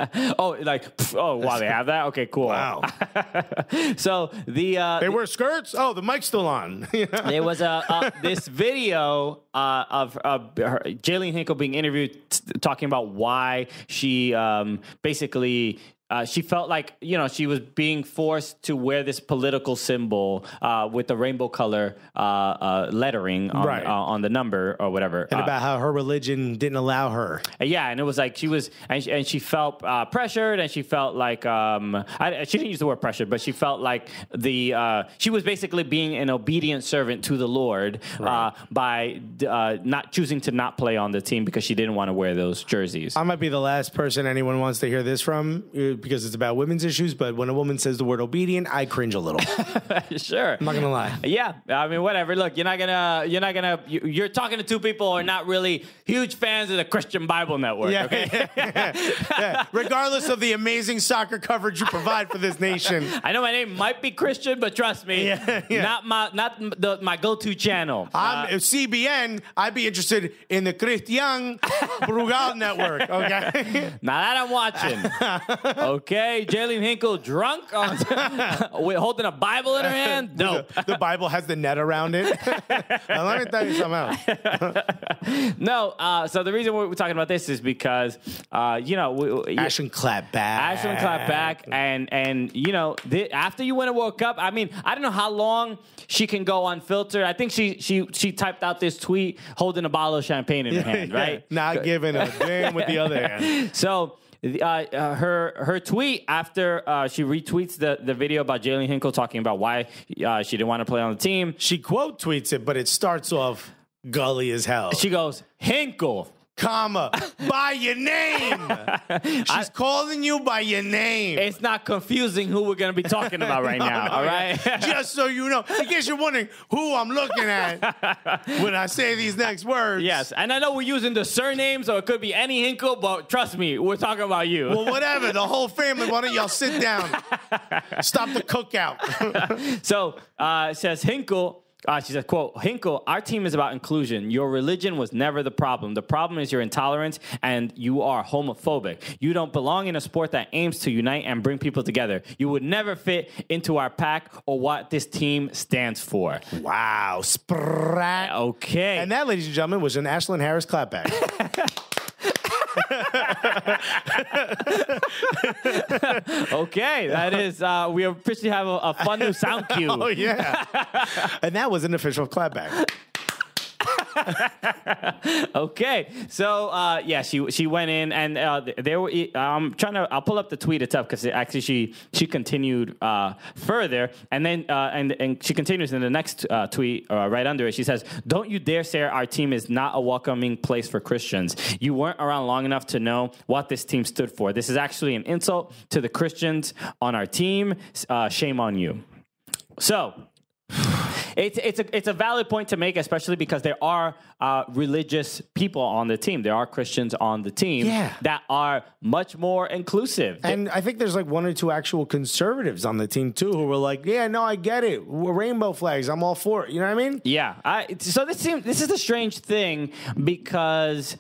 Wow, they have that? Okay, cool. Wow. So they wear skirts? Oh, the mic's still on. There was this video of Jaylene Hinkle being interviewed talking about why she basically she felt like, she was being forced to wear this political symbol with the rainbow color lettering on the number or whatever. And about how her religion didn't allow her. Yeah, and it was like she was, and she felt pressured, and she felt like, she didn't use the word pressured, but she felt like she was basically being an obedient servant to the Lord by not choosing to not play on the team because she didn't want to wear those jerseys. I might be the last person anyone wants to hear this from, because it's about women's issues, but when a woman says the word obedient, I cringe a little. Sure. I'm not gonna lie. Yeah. I mean, whatever. Look, you're talking to two people who are not really huge fans of the Christian Bible Network. Yeah, okay. Yeah. Regardless of the amazing soccer coverage you provide for this nation. I know my name might be Christian, but trust me, not my go-to channannel. If CBN, I'd be interested in the Christian Brugal Network. Okay. Now that I'm watching. Okay, Jaylene Hinkle drunk holding a Bible in her hand. Dope. The Bible has the net around it. Now, let me tell you something else. No, so the reason we're talking about this is because Ashton clap back. And after you win a World Cup, I mean, I don't know how long she can go unfiltered. I think she typed out this tweet holding a bottle of champagne in her hand, right? Not giving a damn with the other hand. So her tweet after she retweets the video about Jaylene Hinkle talking about why she didn't want to play on the team. She quote tweets it, but it starts off gully as hell. She goes, Hinkle, comma, by your name. She's calling you by your name. It's not confusing who we're going to be talking about right now, all right? Just so you know, in case you're wondering who I'm looking at when I say these next words. Yes, and I know we're using the surnames, or it could be any Hinkle, but trust me, we're talking about you. Well, whatever. The whole family, why don't y'all sit down? Stop the cookout. So it says Hinkle, She said, quote, Hinkle, our team is about inclusion. Your religion was never the problem. The problem is your intolerance, and you are homophobic. You don't belong in a sport that aims to unite and bring people together. You would never fit into our pack or what this team stands for. Wow. Sprat. Okay. And that, ladies and gentlemen, was an Ashlyn Harris clapback. Okay, that is, we officially have a fun new sound cue. Oh, yeah. And that was an official clapback. Okay, so yeah, she went in, and they were. I'll pull up the tweet itself because actually she continued further, and then and she continues in the next tweet right under it. She says, "Don't you dare say our team is not a welcoming place for Christians. You weren't around long enough to know what this team stood for. This is actually an insult to the Christians on our team. Shame on you." So. It's a valid point to make, especially because there are religious people on the team. There are Christians on the team that are much more inclusive. And I think there's like one or two actual conservatives on the team too who were like, "Yeah, no, I get it. We're rainbow flags. I'm all for it." You know what I mean? Yeah. So this is a strange thing because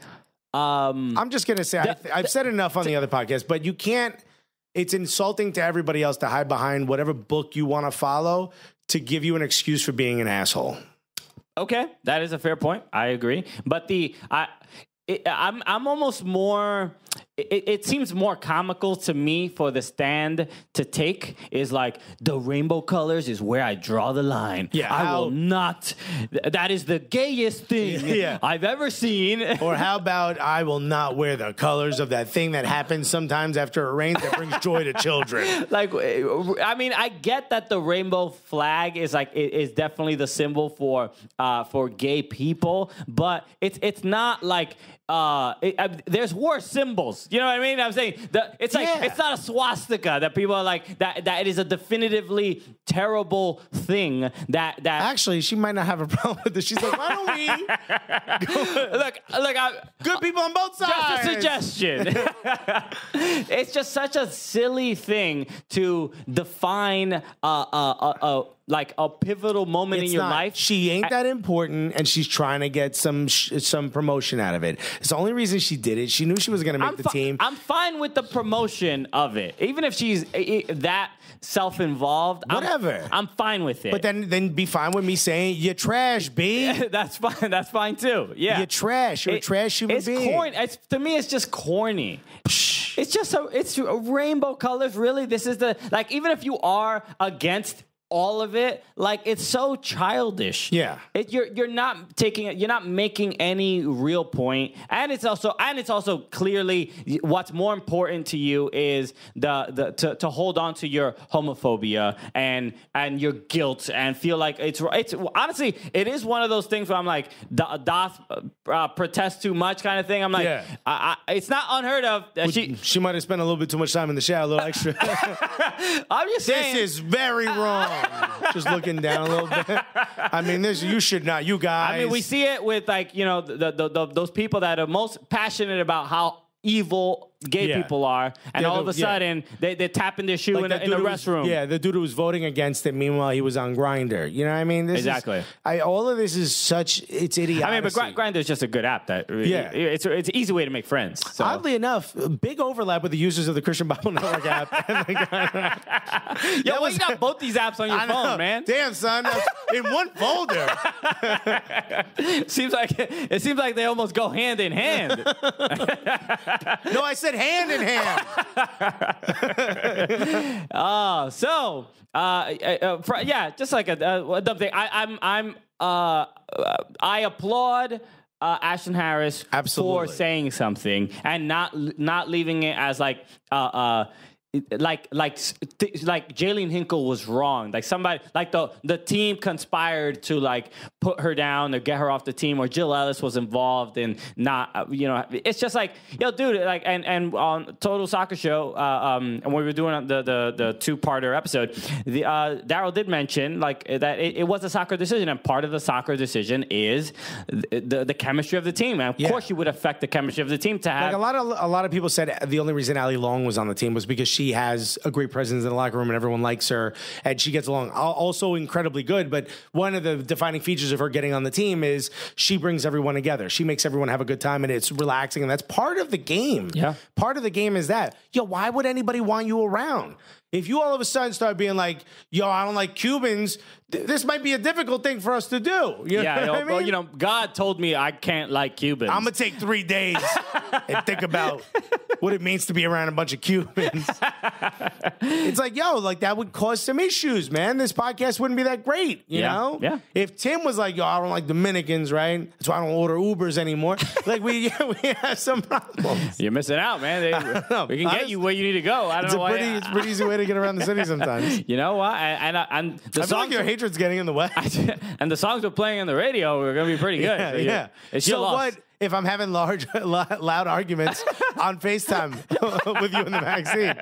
I'm just gonna say I've said enough on the other podcast, but you can't. It's insulting to everybody else to hide behind whatever book you want to follow to give you an excuse for being an asshole. Okay, that is a fair point. I agree. But I'm almost more. It seems more comical to me for the stand to take is like the rainbow colors is where I draw the line. Yeah, I will not. That is the gayest thing I've ever seen. Or how about I will not wear the colors of that thing that happens sometimes after it rains that brings joy to children. Like, I mean, I get that the rainbow flag is is definitely the symbol for gay people, but it's not like. There's worse symbols. You know what I mean? I'm saying it's not a swastika that people are like that it is a definitively terrible thing that actually she might not have a problem with it. She's like, why don't we look good people on both sides? Just a suggestion. It's just such a silly thing to define like a pivotal moment in your life. She ain't that important, and she's trying to get some promotion out of it. It's the only reason she did it. She knew she was going to make the team. I'm fine with the promotion of it, even if she's that self-involved. Whatever. I'm fine with it. But then be fine with me saying you're trash, B. That's fine. That's fine too. Yeah, you're trash. You're a trash human being. It's corny. To me, it's just corny. It's just it's rainbow colors. Really, this is even if you are against all of it, like, it's so childish. Yeah, you're not taking it. You're not making any real point, and it's also clearly what's more important to you is to hold on to your homophobia and your guilt and feel like it's honestly it is one of those things where I'm like doth protest too much kind of thing. I'm like, it's not unheard of. She might have spent a little bit too much time in the shower, a little extra. I'm just saying this is very wrong. Just looking down a little bit. I mean, you should not. You guys. I mean, we see it with those people that are most passionate about how evil gay people are, and all of a sudden they're tapping their shoe in the restroom. The dude who was voting against it, meanwhile he was on Grindr. You know what I mean? All of this is it's idiotic. I mean, but Grindr is just a good app it's an easy way to make friends. So. Oddly enough, big overlap with the users of the Christian Bible Network app. Yo, you got both these apps on your phone, man? Damn, son, in one folder. It seems like they almost go hand in hand. No, I said hand in hand. Just like a dumb thing. I applaud Ashlyn Harris for saying something and not leaving it as like Jaylene Hinkle was wrong. Like somebody, like the team conspired to like put her down or get her off the team, or Jill Ellis was involved in not, it's just like, yo, dude, like, and on Total Soccer Show, and we were doing the two-parter episode, Daryl did mention like that it was a soccer decision, and part of the soccer decision is the chemistry of the team. And of course, you would affect the chemistry of the team to have. Like a lot of people said the only reason Ali Long was on the team was because she she has a great presence in the locker room and everyone likes her and she gets along also incredibly good. But one of the defining features of her getting on the team is she brings everyone together. She makes everyone have a good time and it's relaxing. And that's part of the game. Yeah. Part of the game is that, why would anybody want you around? If you all of a sudden start being like, I don't like Cubans, this might be a difficult thing for us to do. You know what I mean? Well, God told me I can't like Cubans. I'm going to take 3 days and think about what it means to be around a bunch of Cubans. It's like, that would cause some issues, man. This podcast wouldn't be that great, you know? Yeah. If Tim was like, I don't like Dominicans, right? That's why I don't order Ubers anymore. Like, we have some problems. You're missing out, man. We can get you where you need to go. It's a pretty easy way to get around the city sometimes. You know what? And the I feel like your hatred's getting in the way. And the songs we're playing on the radio are going to be pretty good. Yeah. It's your so loss. what if I'm having loud arguments on FaceTime with you in the backseat?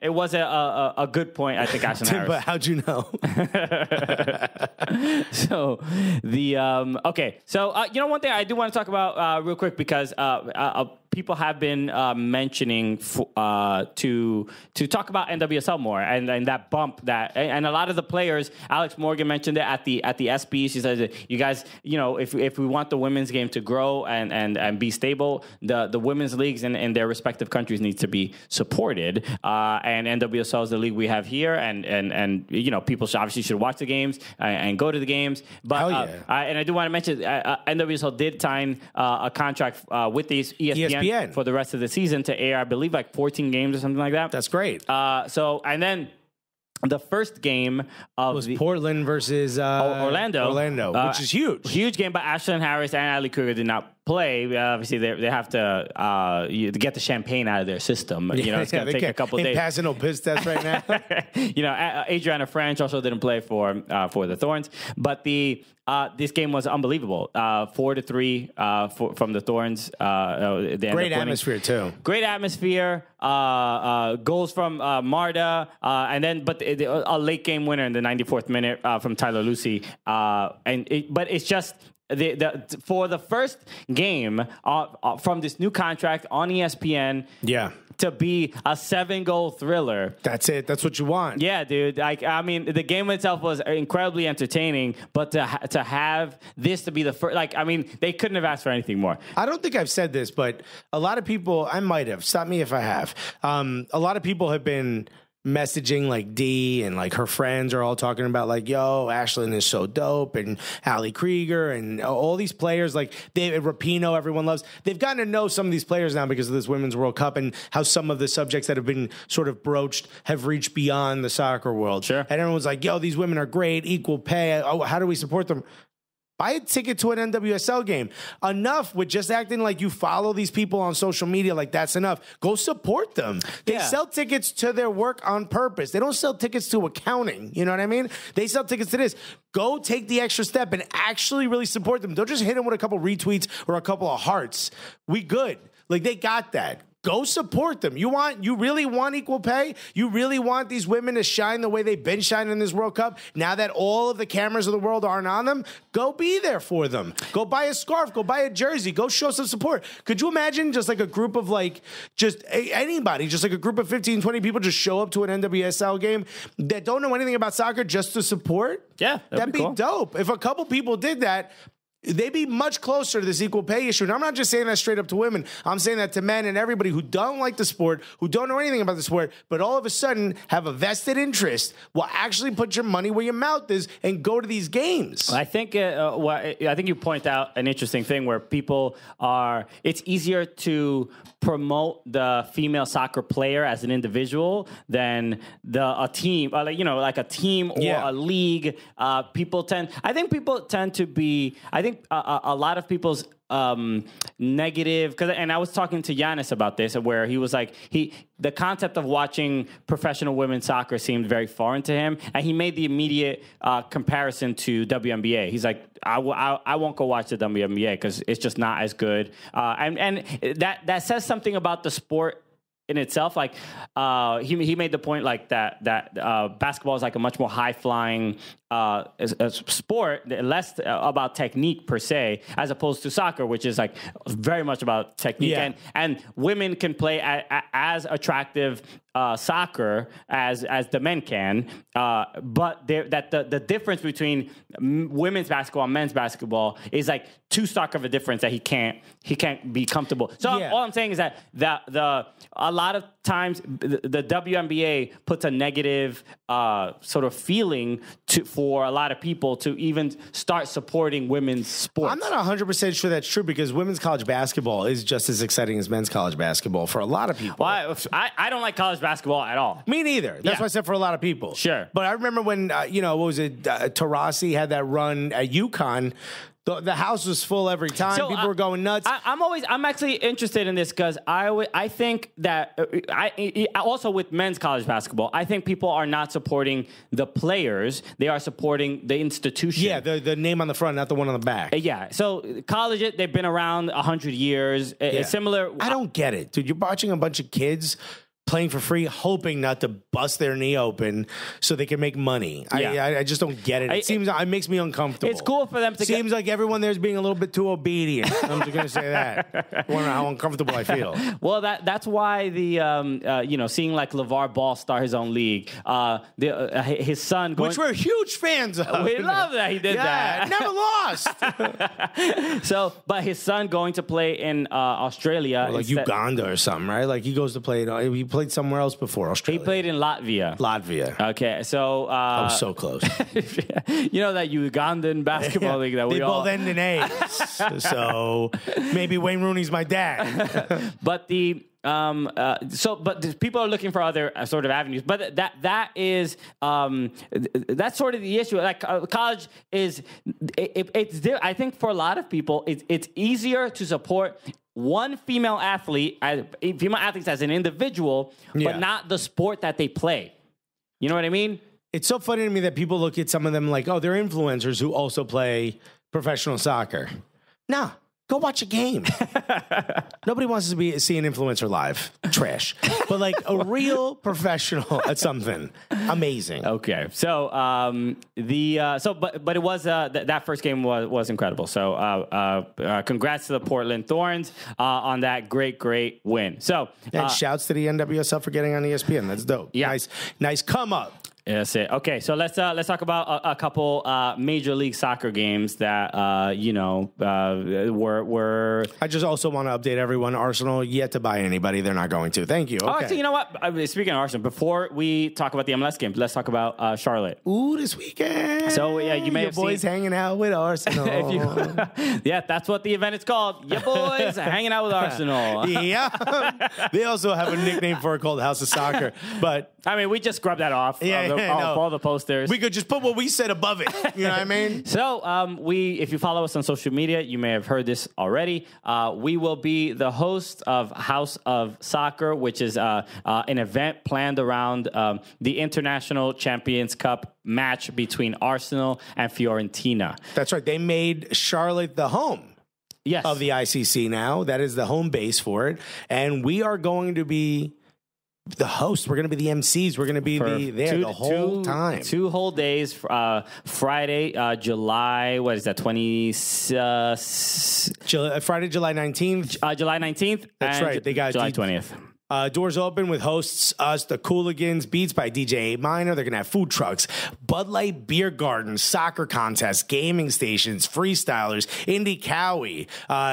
It was a good point. I think Ashton Harris. But how'd you know? One thing I do want to talk about real quick because people have been mentioning to talk about NWSL more and that bump and a lot of the players. Alex Morgan mentioned it at the SB. She says, you guys, if we want the women's game to grow and be stable, the women's leagues in their respective countries need to be supported. And NWSL is the league we have here, and people should watch the games and go to the games. But and I do want to mention NWSL did sign a contract with these ESPN for the rest of the season to air, I believe, like 14 games or something like that. That's great. And then the first game of Portland versus Orlando, which is huge game. But Ashton Harris and Ali Krieger did not play. Obviously, they have to get the champagne out of their system. It's going to take a couple days. Passing no piss test right now. Adriana Franch also didn't play for the Thorns, but this game was unbelievable. 4-3 from the Thorns. Great atmosphere too. Great atmosphere. Goals from Marta, and then a late game winner in the 94th minute from Tyler Lucy. But it's just. For the first game from this new contract on ESPN, to be a 7-goal thriller. That's it. That's what you want. Yeah, dude. The game itself was incredibly entertaining, but to have this to be the first, they couldn't have asked for anything more. I don't think I've said this, but a lot of people, I might have. Stop me if I have. A lot of people have been messaging like Dee and like her friends are all talking about like, Ashlyn is so dope, and Ali Krieger and all these players like David Rapinoe, everyone loves. They've gotten to know some of these players now because of this Women's World Cup and how some of the subjects that have been sort of broached have reached beyond the soccer world. Sure. And everyone's like, these women are great, equal pay. Oh, how do we support them? Buy a ticket to an NWSL game. Enough with just acting like you follow these people on social media, like that's enough. Go support them. They sell tickets to their work on purpose. They don't sell tickets to accounting. You know what I mean? They sell tickets to this. Go take the extra step and actually really support them. Don't just hit them with a couple retweets or a couple of hearts. We good. Like they got that. Go support them. You really want equal pay? You really want these women to shine the way they've been shining in this World Cup? Now that all of the cameras of the world aren't on them, go be there for them. Go buy a scarf. Go buy a jersey. Go show some support. Could you imagine just like a group of anybody, just like a group of 15, 20 people just show up to an NWSL game that don't know anything about soccer just to support? Yeah, that'd be cool. dope. If a couple people did that, they'd be much closer to this equal pay issue. And I'm not just saying that straight up to women. I'm saying that to men and everybody who don't like the sport, who don't know anything about the sport, but all of a sudden have a vested interest, will actually put your money where your mouth is and go to these games. I think I think you point out an interesting thing where it's easier to promote the female soccer player as an individual than a team, like a team or a league. People tend to be, I think a lot of people's negative, and I was talking to Giannis about this, where he was like, the concept of watching professional women's soccer seemed very foreign to him, and he made the immediate comparison to WNBA. He's like, I won't go watch the WNBA because it's just not as good, and that says something about the sport in itself. Like he made the point like that basketball is like a much more high flying sport, less about technique per se, as opposed to soccer, which is like very much about technique. Yeah. And women can play as attractive soccer as the men can, but the difference between women's basketball and men's basketball is like too stark of a difference that he can't be comfortable. So all I'm saying is that a lot of times the WNBA puts a negative sort of feeling for a lot of people to even start supporting women's sports. I'm not 100% sure that's true, because women's college basketball is just as exciting as men's college basketball for a lot of people. Well, I don't like college basketball at all. Me neither. That's what I said for a lot of people. Sure. But I remember when, what was it, Tarasi had that run at UConn. The house was full every time. So, people were going nuts. I'm actually interested in this because I think that also with men's college basketball, I think people are not supporting the players. They are supporting the institution. Yeah, the name on the front, not the one on the back. Yeah. So college, they've been around 100 years. It's similar. I don't get it, dude. You're watching a bunch of kids playing for free, hoping not to bust their knee open so they can make money. Yeah. I just don't get it. It makes me uncomfortable. It's cool for them to Seems like everyone there's being a little bit too obedient. I'm just going to say that. I wonder how uncomfortable I feel. Well, that's why the seeing like LeVar Ball start his own league, his son going, which we're huge fans of. We love that he did that. Never lost. But his son going to play in Australia, like Uganda or something, right? Like he goes to play. He played somewhere else before Australia. He played in Latvia. Okay, so I was so close. You know that Ugandan basketball league that they both end in A's. So maybe Wayne Rooney's my dad. But but people are looking for other sort of avenues. But that is that's sort of the issue. Like college is, I think for a lot of people, it's easier to support one female athletes as an individual, but not the sport that they play. You know what I mean? It's so funny to me that people look at some of them like, oh, they're influencers who also play professional soccer. Nah. Go watch a game. Nobody wants to see an influencer live. Trash. But like a real professional at something. Amazing. Okay. So but it was that first game was incredible. So congrats to the Portland Thorns on that great win. So and shouts to the NWSL for getting on ESPN. That's dope. Yeah. Nice come up. That's it. Okay, so let's talk about a couple Major League Soccer games that were. I just also want to update everyone. Arsenal yet to buy anybody. They're not going to. Thank you. Okay. Oh, actually, you know what? Speaking of Arsenal, before we talk about the MLS game, let's talk about Charlotte. Ooh, this weekend. So yeah, you may your have boys seen hanging out with Arsenal. Yeah, that's what the event is called. Your boys hanging out with Arsenal. Yeah, they also have a nickname for it called House of Soccer. But I mean, we just scrubbed that off. All the posters. We could just put what we said above it. You know what I mean? So if you follow us on social media, you may have heard this already. We will be the host of House of Soccer, which is an event planned around the International Champions Cup match between Arsenal and Fiorentina. That's right. They made Charlotte the home. Yes. Of the ICC now. That is the home base for it. And we are going to be the hosts. We're going to be the MCs. We're going to be there the whole time. 2 whole days. Friday, July, what is that, Friday, July 19th. July 19th. That's right. They got July 20th. Doors open with hosts, us, the Cooligans, beats by DJ A Minor. They're going to have food trucks, Bud Light beer gardens, soccer contests, gaming stations, freestylers, Indie Cowie,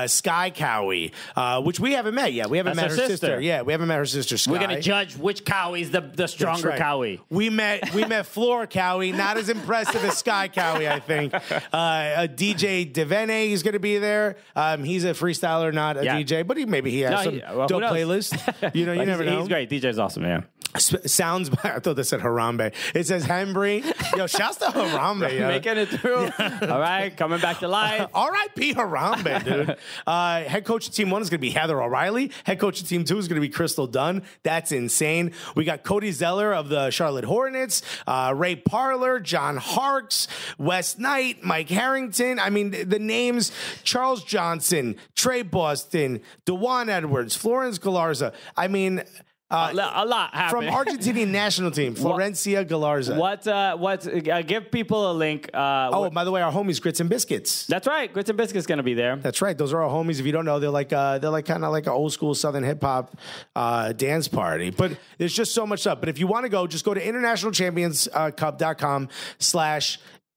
Sky Cowie, which we haven't met yet. We haven't met her sister. Yeah, we haven't met her sister, Sky. We're going to judge which Cowie is the stronger Cowie. We met Flora Cowie, not as impressive as Sky Cowie, I think. DJ Devene is going to be there. He's a freestyler, not a DJ, but maybe he has some dope playlist. You never know. He's great. DJ's awesome, yeah. Sounds, I thought they said Harambe. It says Hembry. Yo, shouts to Harambe. Making it through. All right, coming back to life. R.I.P. Harambe, dude. Head coach of Team 1 is going to be Heather O'Reilly. Head coach of Team 2 is going to be Crystal Dunn. That's insane. We got Cody Zeller of the Charlotte Hornets, Ray Parler, John Harkes, Wes Knight, Mike Harrington. I mean, the names, Charles Johnson, Trey Boston, DeJuan Edwards, Florence Galarza. I mean, A lot happened. From Argentinian national team, Florencia Galarza. Give people a link. By the way, our homies Grits and Biscuits. That's right. Grits and Biscuits going to be there. That's right. Those are our homies. If you don't know, they're like kind of like an old school Southern hip hop dance party. But there's just so much stuff. But if you want to go, just go to internationalchampionscup.com/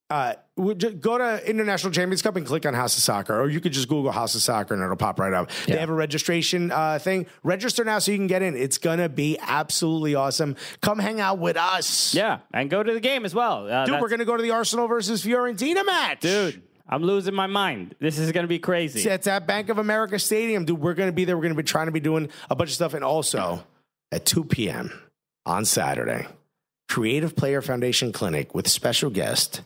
go to International Champions Cup and click on House of Soccer, or you could just Google House of Soccer and it'll pop right up. Yeah. They have a registration thing. Register now so you can get in. It's going to be absolutely awesome. Come hang out with us. Yeah, and go to the game as well. Dude, we're going to go to the Arsenal versus Fiorentina match. Dude, I'm losing my mind. This is going to be crazy. It's at Bank of America Stadium. Dude, we're going to be there. We're going to be trying to be doing a bunch of stuff. And also, at 2 p.m. on Saturday, Creative Player Foundation Clinic with special guest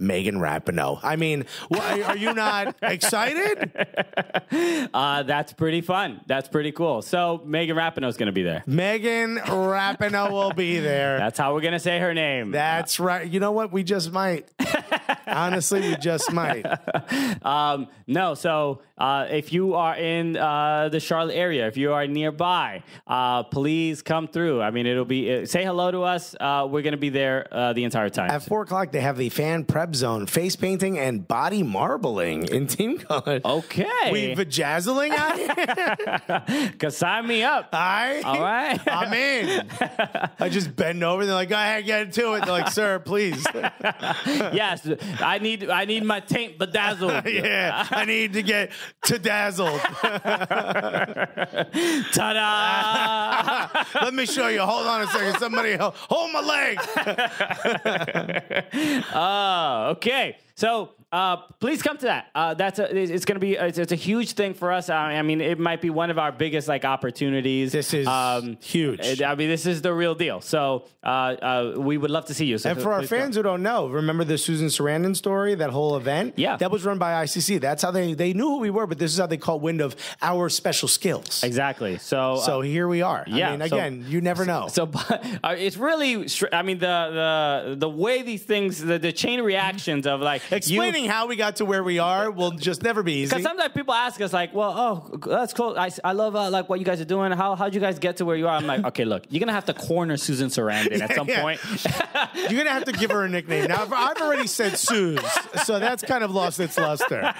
Megan Rapinoe. I mean, are you not excited? That's pretty fun. That's pretty cool. So Megan Rapinoe is going to be there. Megan Rapinoe will be there. That's how we're going to say her name. That's right. You know what? We just might. Honestly, we just might. No. So if you are in the Charlotte area, if you are nearby, please come through. I mean, it'll be say hello to us. We're going to be there the entire time. At 4:00, they have the fan prep zone, face painting and body marbling in team color. Okay, we vajazzling out here. Cause sign me up. All right, I'm in. I just bend over. They're like, "Go ahead, get into it." They're like, "Sir, please." Yes, I need my taint bedazzled. Yeah, I need to get dazzled. Ta-da! Let me show you. Hold on a second. Somebody hold my leg. Okay. So please come to that. It's going to be it's a huge thing for us. I mean, it might be one of our biggest opportunities. This is huge. I mean, this is the real deal. So we would love to see you. So and for our fans who don't know, remember the Susan Sarandon story? That whole event, that was run by ICC. That's how they knew who we were, but this is how they caught wind of our special skills. Exactly. So here we are. Yeah. I mean, again, you never know. So it's really. I mean, the way these things, the chain reactions of explaining how we got to where we are will just never be easy. Because sometimes people ask us that's cool. I love what you guys are doing. How'd you guys get to where you are? I'm like, okay, look, you're gonna have to corner Susan Sarandon at some point. You're gonna have to give her a nickname. Now I've already said Suze, so that's kind of lost its luster.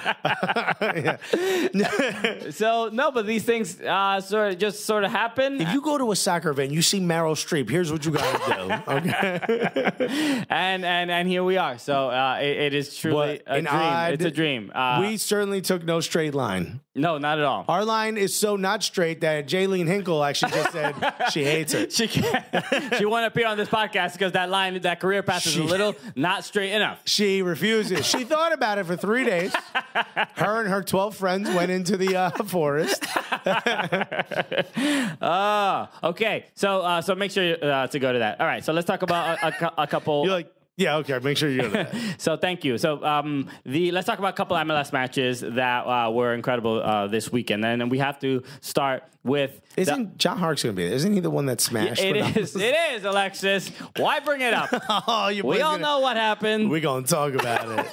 So no, but these things sort of happen. If you go to a soccer event, you see Meryl Streep. Here's what you gotta do. Okay. and here we are. So it is truly a dream. It's a dream. We certainly took no straight line. No, not at all. Our line is so not straight that Jaylene Hinkle actually just said she hates it. She won't appear on this podcast because that career path is a little not straight enough. She refuses. She thought about it for 3 days. Her and her 12 friends went into the forest. Okay. So make sure to go to that. All right. So let's talk about a couple. You're like, yeah, okay. Make sure you go to that. So thank you. So let's talk about a couple MLS matches that were incredible this weekend, and then we have to start with. Isn't John Hark's going to be there? Isn't he the one that smashed? It is. It is, Alexis. Why bring it up? We all know what happened. We're going to talk about it.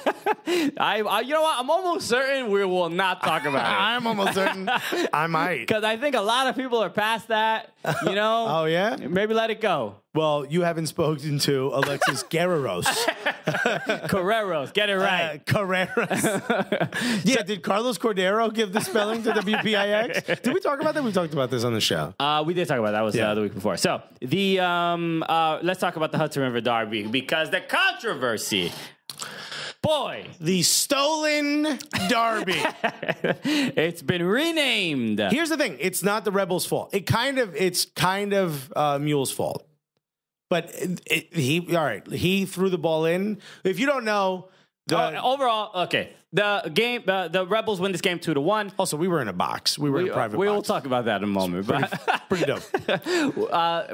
You know what? I'm almost certain we will not talk about it. I'm almost certain I might. Because I think a lot of people are past that, you know? Oh, yeah? Maybe let it go. Well, you haven't spoken to Alexis Guerreros. Carreros. Get it right. Carreras. Yeah, did Carlos Cordero give the spelling to WPIX? Did we talk about that? We talked about this on the show. We did talk about that. That was the week before. So, let's talk about the Hudson River Derby because the controversy. Boy, the stolen derby. It's been renamed. Here's the thing: it's not the Rebels' fault. It's kind of Mule's fault. But he threw the ball in. If you don't know, overall, okay. The game, the Rebels win this game 2-1. Also, we were in a box. We were in a private box. We will talk about that in a moment. Pretty dope.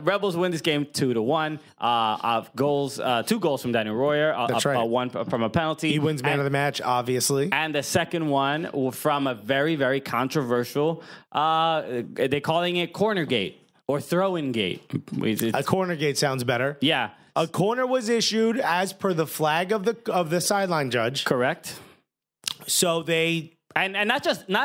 Rebels win this game 2-1. Goals, 2 goals from Daniel Royer. That's right. 1 from a penalty. He wins man of the match, obviously. And the second one from a very, very controversial. They're calling it corner gate or throw-in gate. A corner gate sounds better. Yeah. A corner was issued as per the flag of the sideline judge. Correct. So they and not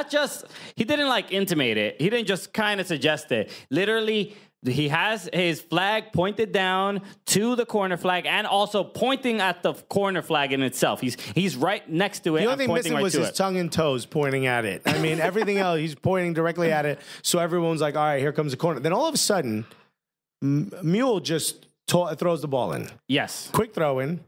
just he didn't intimate it. He didn't just kind of suggest it. Literally He has his flag pointed down to the corner flag and also pointing at the corner flag in itself. He's right next to it. The only thing missing was his tongue and toes pointing at it. I mean, everything else, he's pointing directly at it. So everyone's like, all right, here comes the corner. Then all of a sudden, Mule just throws the ball in. Yes. Quick throw in.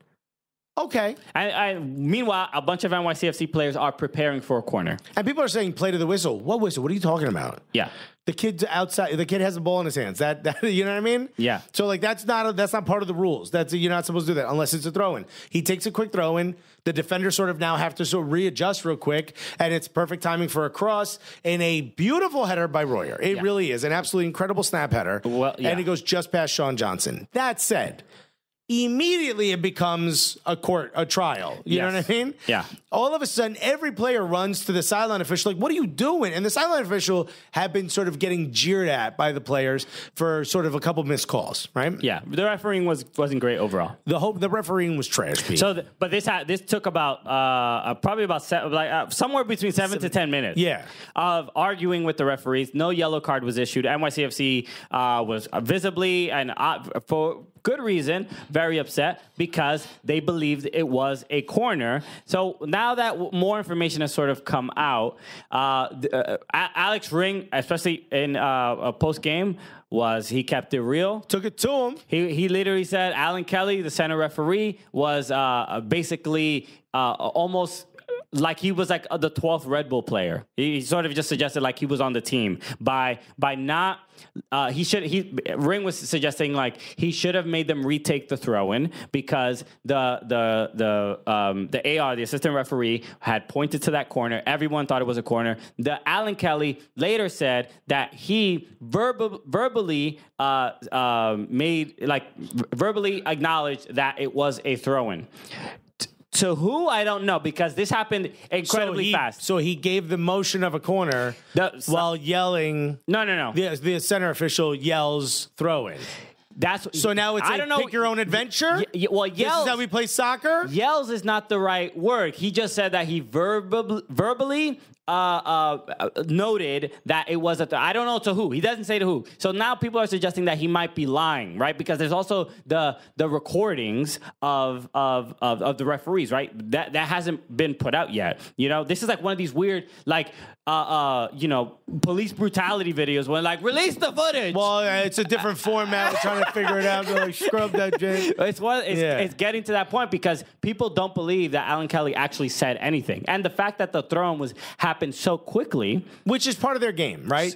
Okay. And meanwhile, a bunch of NYCFC players are preparing for a corner. And people are saying, play to the whistle. What whistle? What are you talking about? Yeah. The kid's outside. The kid has a ball in his hands. That you know what I mean? Yeah. So like that's not part of the rules. You're not supposed to do that unless it's a throw in. He takes a quick throw in. The defenders sort of now have to sort of readjust real quick, and it's perfect timing for a cross and a beautiful header by Royer. It really is an absolutely incredible snap header. Well, yeah. And it goes just past Sean Johnson. That said, immediately it becomes a trial. You know what I mean? Yeah. All of a sudden, every player runs to the sideline official, like, what are you doing? And the sideline official had been sort of getting jeered at by the players for sort of a couple missed calls, right? Yeah. The refereeing wasn't great overall. The refereeing was trash, Pete. So, but this took about probably about somewhere between 7 to 10 minutes. Yeah. Of arguing with the referees. No yellow card was issued. NYCFC was visibly and for good reason very upset because they believed it was a corner. So now that more information has sort of come out, Alex Ring, especially in a post game, he kept it real. Took it to him. He literally said Alan Kelly, the center referee, was basically almost like he was like the 12th Red Bull player. He sort of just suggested like he was on the team by not. Ring was suggesting like he should have made them retake the throw in because the AR, the assistant referee, had pointed to that corner. Everyone thought it was a corner. The Alan Kelly later said that he verbally acknowledged that it was a throw in. To who? I don't know, because this happened incredibly fast. So he gave the motion of a corner while yelling. No. The center official yells throw in. So now it's pick your own adventure? Well, yells. This is how we play soccer? Yells is not the right word. He just said that he verbally noted that it was I don't know to who. He doesn't say to who. So now people are suggesting that he might be lying, right? Because there's also the recordings of the referees, right? That hasn't been put out yet. You know, this is like one of these weird police brutality videos where like release the footage. Well, it's a different format. We're trying to figure it out. They're like scrub that shit. It's getting to that point because people don't believe that Alan Kelly actually said anything, and the fact that the throw was happened so quickly, which is part of their game, right?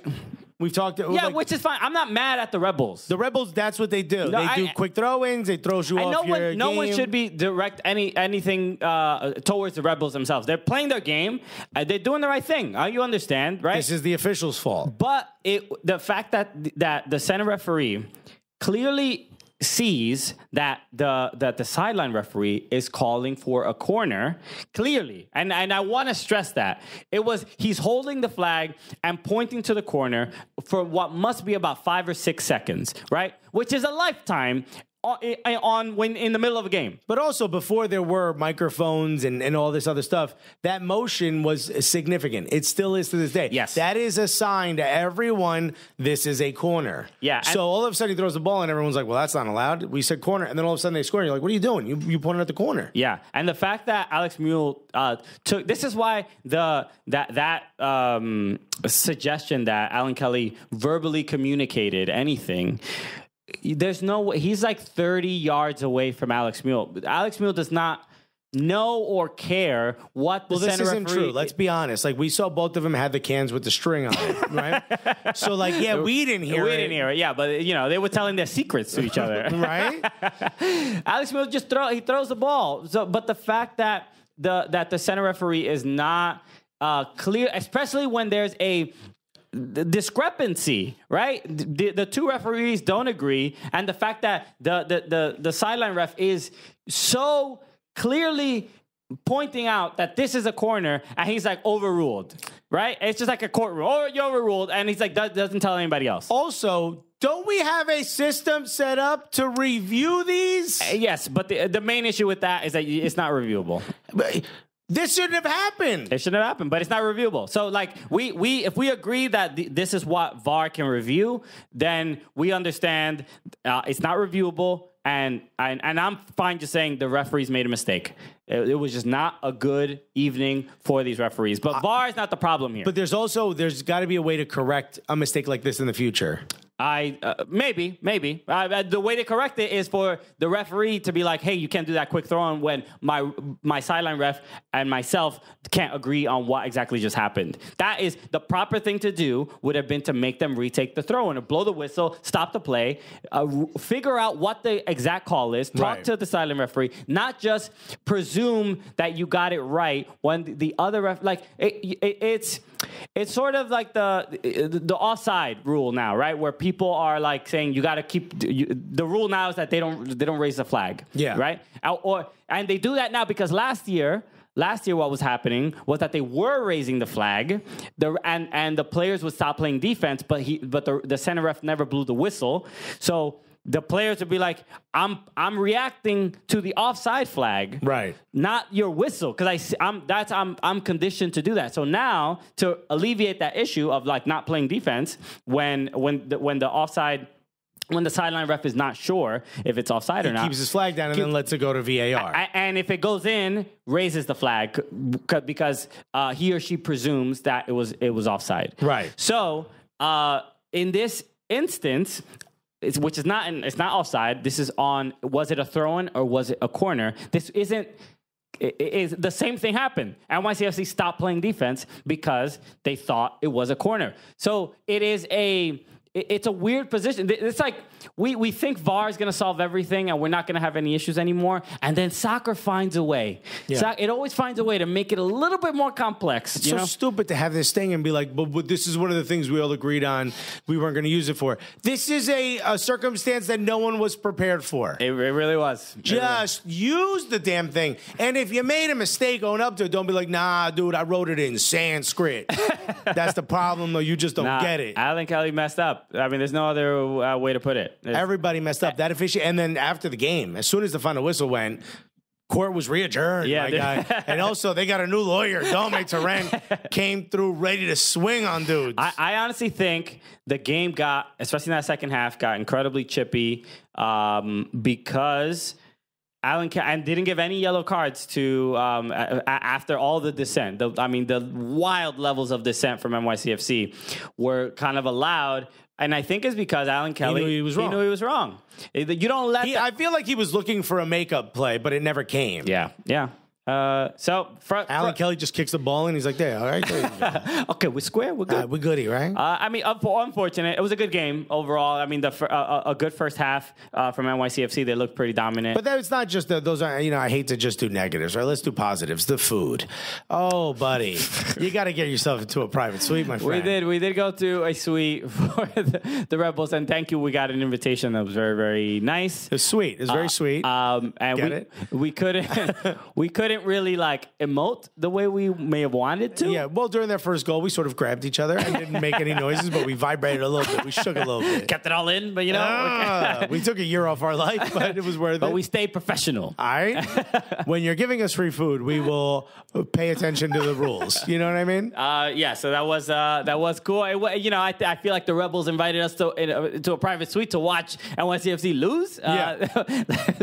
We've talked. Which is fine. I'm not mad at the Rebels. The Rebels, that's what they do. They do quick throw-ins. They throw you off your game. No one should be direct anything towards the Rebels themselves. They're playing their game. They're doing the right thing. You understand, right? This is the officials' fault. But the fact that the center referee clearly sees that the sideline referee is calling for a corner clearly, and I want to stress that he's holding the flag and pointing to the corner for what must be about 5 or 6 seconds, right? Which is a lifetime when in the middle of a game. But also before there were microphones and all this other stuff, that motion was significant. It still is to this day. Yes. That is a sign to everyone this is a corner. Yeah. So all of a sudden he throws the ball and everyone's like, well, that's not allowed. We said corner. And then all of a sudden they score. And you're like, what are you doing? You pointed at the corner. Yeah. And the fact that Alex Mule took, this is why that suggestion that Alan Kelly verbally communicated anything, there's no way. He's like 30 yards away from Alex Mule. Alex Mule does not know or care what the center referee... Well, this isn't true. Let's be honest. Like, we saw both of them had the cans with the string on it, right? So, like, yeah, we didn't hear it. We didn't hear it, yeah. But, they were telling their secrets to each other. Right? Alex Mule just throws the ball. So, but the fact that the center referee is not clear, especially when there's a discrepancy, right? The two referees don't agree, and the fact that the sideline ref is so clearly pointing out that this is a corner, and he's like overruled, right? It's just like a courtroom. Oh, you're overruled, and he's like doesn't tell anybody else. Also, don't we have a system set up to review these? Yes, but the main issue with that is that it's not reviewable. This shouldn't have happened. It shouldn't have happened, but it's not reviewable. So, like, if we agree that this is what VAR can review, then we understand it's not reviewable, and I'm fine just saying the referees made a mistake. It was just not a good evening for these referees. But VAR is not the problem here. But there's got to be a way to correct a mistake like this in the future. Maybe. The way to correct it is for the referee to be like, hey, you can't do that quick throw on when my sideline ref and myself can't agree on what exactly just happened. That is the proper thing to do would have been to make them retake the throw and blow the whistle, stop the play, figure out what the exact call is, talk to the sideline referee, not just presume that you got it right when the other ref, like it's sort of like the offside rule now, right? Where people are like saying you got to keep the rule now is that they don't raise the flag, right? And they do that now because last year what was happening was that they were raising the flag, and the players would stop playing defense, but the center ref never blew the whistle, so the players would be like, I'm reacting to the offside flag, right? Not your whistle, because I'm conditioned to do that. So now to alleviate that issue of like not playing defense when the offside. When the sideline ref is not sure if it's offside or not, keeps his flag down and then lets it go to VAR. And if it goes in, raises the flag because he or she presumes that it was offside. Right. So in this instance, which is it's not offside. This is on. Was it a throw-in or was it a corner? This isn't. The same thing happened. NYCFC stopped playing defense because they thought it was a corner. So it's a weird position. It's like we think VAR is going to solve everything and we're not going to have any issues anymore. And then soccer finds a way. Yeah. It always finds a way to make it a little bit more complex. It's so stupid to have this thing and be like, but this is one of the things we all agreed on we weren't going to use it for. This is a circumstance that no one was prepared for. It really was. Just use the damn thing. And if you made a mistake, own up to it. Don't be like, nah, dude, I wrote it in Sanskrit. That's the problem, though. You just don't get it. Alan Kelly messed up. I mean, there's no other way to put it. Everybody messed up. That official, and then after the game, as soon as the final whistle went, court was readjourned. Yeah, my guy. And also, they got a new lawyer. Dominic Torrent came through ready to swing on dudes. I honestly think the game got, especially in that second half, got incredibly chippy because Alan didn't give any yellow cards to after all the dissent. The wild levels of dissent from NYCFC were kind of allowed. And I think it's because Alan Kelly he knew he was wrong. You don't let I feel like he was looking for a makeup play, but it never came. Yeah. Alan Kelly just kicks the ball and he's like, "There, all right, there you go." Okay, we're square, we're good, we're goody, right? Unfortunate. It was a good game overall. I mean, a good first half from NYCFC. They looked pretty dominant. But it's not just those. I hate to just do negatives. Right? Let's do positives. The food. Oh, buddy, you got to get yourself into a private suite, my friend. We did go to a suite for the Red Bulls, and thank you. We got an invitation that was very, very nice. It was sweet. It was very sweet. And we couldn't really like emote the way we may have wanted to. Yeah, well, during that first goal, we sort of grabbed each other and didn't make any noises, but we vibrated a little bit. We shook a little bit. Kept it all in, but we took a year off our life, but it was worth it. But we stayed professional. All right? When you're giving us free food, we will pay attention to the rules. You know what I mean? Yeah, so that was cool. I feel like the Rebels invited us to a private suite to watch NYCFC lose.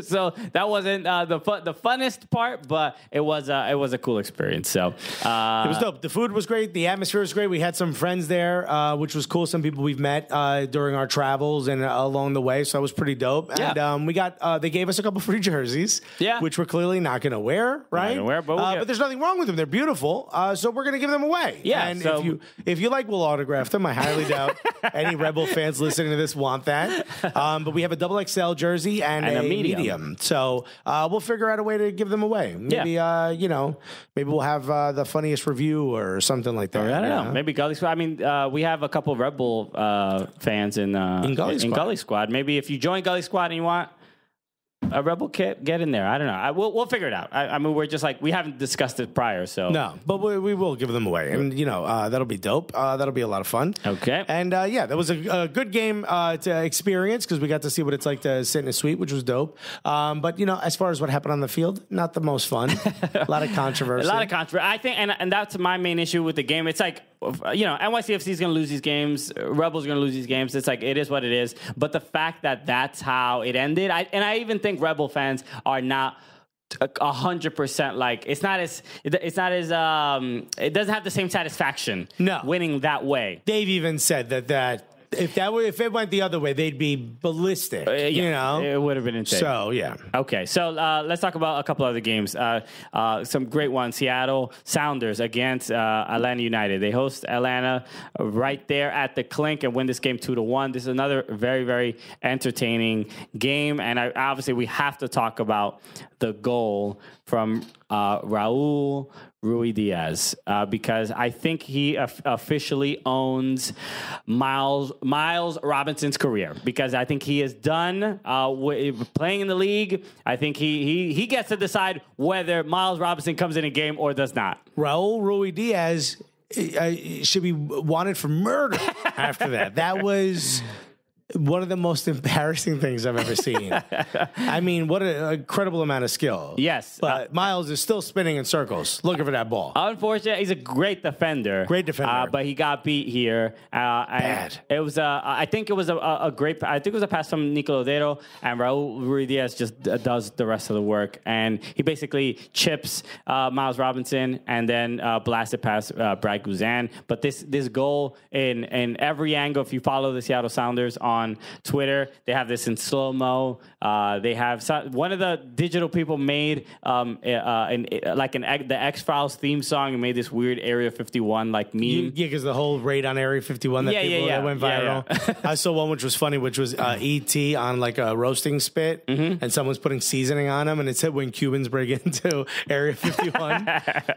So that wasn't the funnest part, but it was a cool experience. So it was dope. The food was great. The atmosphere was great. We had some friends there, which was cool. Some people we've met during our travels and along the way. So that was pretty dope. Yeah. And we got they gave us a couple free jerseys, which we're clearly not going to wear, right? But there's nothing wrong with them. They're beautiful. So we're going to give them away. Yeah. And if you like, we'll autograph them. I highly doubt any Rebel fans listening to this want that. But we have a XXL jersey and a medium. So we'll figure out a way to give them away. Maybe maybe we'll have the funniest review or something like that. I don't know. Maybe Gully Squad. I mean, we have a couple of Red Bull fans in Gully Squad. Maybe if you join Gully Squad and you want a Rebel kit, get in there. I don't know. We'll figure it out. I mean, we're just like, we haven't discussed it prior, so. No, but we will give them away. And, that'll be dope. That'll be a lot of fun. Okay. And, that was a good game to experience because we got to see what it's like to sit in a suite, which was dope. But, as far as what happened on the field, not the most fun. A lot of controversy. I think, and that's my main issue with the game. It's like, NYCFC is going to lose these games. Rebels are going to lose these games. It's like, it is what it is. But the fact that that's how it ended, I even think Rebel fans are not 100% like it doesn't have the same satisfaction winning that way. They've even said that if it went the other way, they'd be ballistic. It would have been insane. So yeah. Okay, so let's talk about a couple other games. Some great ones. Seattle Sounders against Atlanta United. They host Atlanta right there at the Clink and win this game 2-1. This is another very, very entertaining game, and obviously we have to talk about the goal from Raul Ruidiaz because I think he officially owns Miles Robinson's career because I think he is done playing in the league. I think he gets to decide whether Miles Robinson comes in a game or does not. Raul Ruidiaz should be wanted for murder after that. That was one of the most embarrassing things I've ever seen. I mean, what an incredible amount of skill. Yes. But Miles is still spinning in circles looking for that ball. Unfortunately, he's a great defender. But he got beat here. Bad. It was I think it was a pass from Nico Lodero, and Raul Ruidiaz just does the rest of the work. And he basically chips Miles Robinson and then blasts it past Brad Guzan. But this goal in every angle, if you follow the Seattle Sounders on Twitter, they have this in slow-mo. They have one of the digital people made the X-Files theme song and made this weird Area 51 like meme. Yeah, because the whole raid on Area 51 that went viral. Yeah. I saw one which was funny, which was E.T. on like a roasting spit, and someone's putting seasoning on them, and it said when Cubans break into Area 51.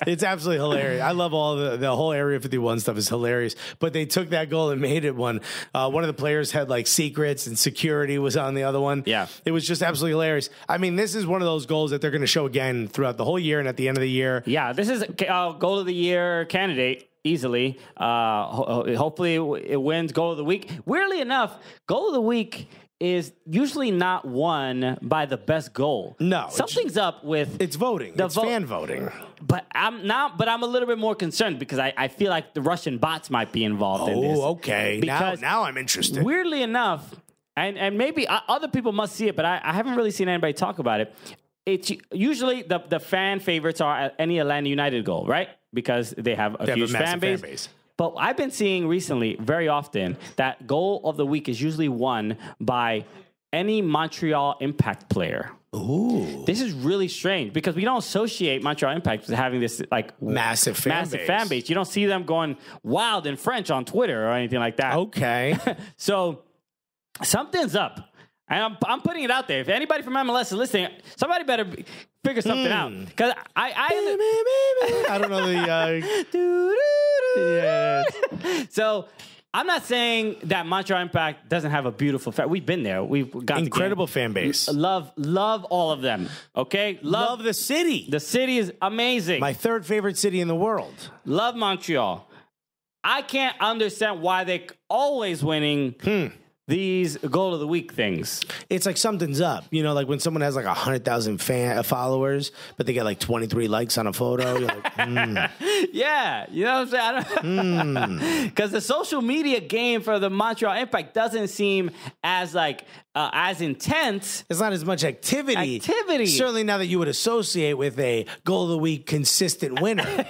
It's absolutely hilarious. I love all the whole Area 51 stuff is hilarious. But they took that goal and made it one. One of the players had like secrets and security was on the other one. Yeah. It was just absolutely hilarious. I mean, this is one of those goals that they're going to show again throughout the whole year and at the end of the year. Yeah, this is goal of the year candidate easily. Hopefully it wins goal of the week. Weirdly enough, goal of the week is usually not won by the best goal. No. Something's up with... It's voting. It's fan voting. But I'm a little bit more concerned because I feel like the Russian bots might be involved in this. Oh, okay. Now I'm interested. Weirdly enough, and maybe other people must see it, but I haven't really seen anybody talk about it. It's usually the fan favorites are any Atlanta United goal, right? Because they have a huge fan base. But I've been seeing recently, very often, that goal of the week is usually won by any Montreal Impact player. Ooh. This is really strange because we don't associate Montreal Impact with having this like massive fan base. You don't see them going wild in French on Twitter or anything like that. Okay. So something's up. And I'm putting it out there. If anybody from MLS is listening, somebody better figure something out. Because I don't know the... Yes. So I'm not saying that Montreal Impact doesn't have a beautiful fan. We've been there. We've got incredible fan base. Love all of them. Okay, love the city. The city is amazing. My third favorite city in the world. Love Montreal. I can't understand why they're always winning. These goal of the week things. It's like something's up. You know, like when someone has like 100,000 followers, but they get like 23 likes on a photo. You're like, Yeah, you know what I'm saying? Because the social media game for the Montreal Impact doesn't seem as like as intense. It's not as much activity. Certainly now that you would associate with a goal of the week consistent winner.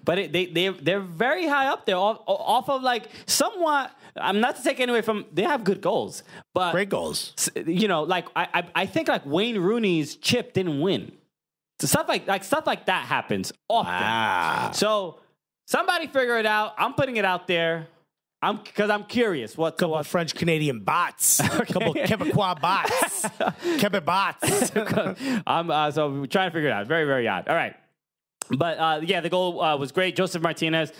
But they're very high up there off of like somewhat. I'm not to take anyway from they have good goals, but great goals. You know, like I think like Wayne Rooney's chip didn't win. So stuff like that happens often. Wow. So somebody figure it out. I'm putting it out there. Because I'm curious. Couple French Canadian bots. Couple Quebecois bots. Quebec bots. So we're trying to figure it out. Very, very odd. All right. But yeah, the goal was great. Joseph Martinez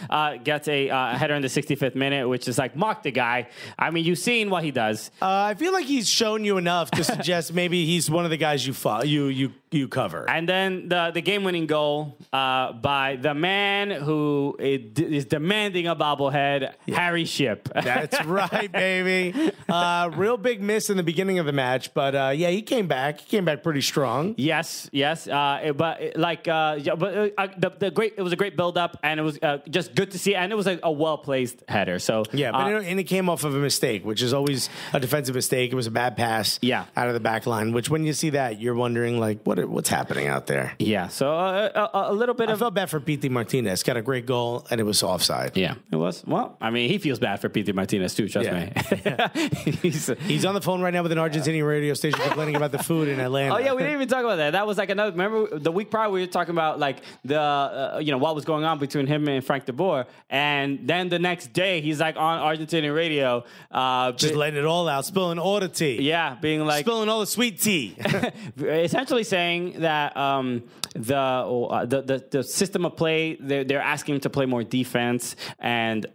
gets a header in the 65th minute, which is like, mark the guy. I mean, you've seen what he does. I feel like he's shown you enough to suggest maybe he's one of the guys you cover. And then the game-winning goal by the man who is demanding a bobblehead, Harry Shipp. That's right, baby. Real big miss in the beginning of the match, but yeah, he came back. He came back pretty strong. Yes. It was a great build-up, and it was just good to see, and it was a well-placed header. So yeah, but it came off of a mistake, which is always a defensive mistake. It was a bad pass out of the back line, which when you see that, you're wondering, like, what's happening out there? Yeah, so a little bit I felt bad for Pity Martinez. Got a great goal, and it was offside. Yeah, it was. Well, I mean, he feels bad for Pity Martinez, too, trust me. He's on the phone right now with an Argentinian radio station complaining about the food in Atlanta. Oh, yeah, we didn't even talk about that. That was like another, remember the week prior we were talking about, like, what was going on between him and Frank de Boer, and then the next day he's like on Argentinian radio, just letting it all out, spilling all the tea. Yeah, being like spilling all the sweet tea, essentially saying that the system of play, they're asking him to play more defense, and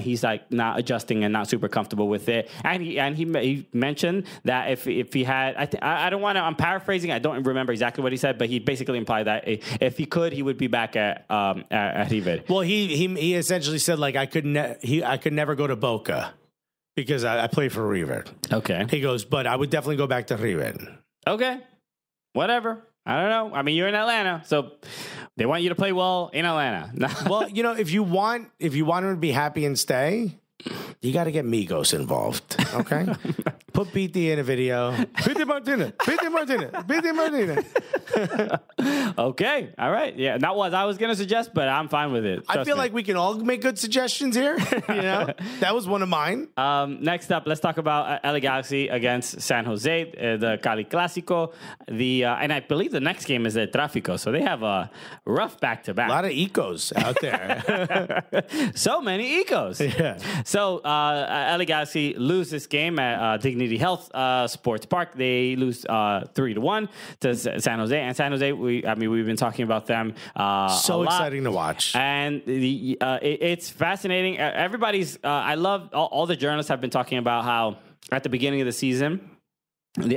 he's like not adjusting and not super comfortable with it. And he mentioned that if he had, I don't want to, I'm paraphrasing, I don't remember exactly what he said, but he basically implied that if he could, he would be back at River. Well, he essentially said, like, I could never go to Boca because I play for River. Okay. He goes, but I would definitely go back to River. Okay. Whatever. I don't know. I mean, you're in Atlanta, so they want you to play well in Atlanta. Well, if you want him to be happy and stay, you got to get Migos involved. Okay. Put Pity in a video. Pity Martinez. Okay. All right. Yeah. Not what I was going to suggest, but I'm fine with it. I feel like we can all make good suggestions here. That was one of mine. Next up, let's talk about LA Galaxy against San Jose, the Cali Clásico. And I believe the next game is the Tráfico. So they have a rough back-to-back. A lot of ecos out there. So many ecos. Yeah. So LA Galaxy lose this game at Dignity Health Sports Park. They lose 3-1 to San Jose. And San Jose, we've been talking about them so exciting to watch. And it's fascinating. Everybody's, I love, all the journalists have been talking about how at the beginning of the season,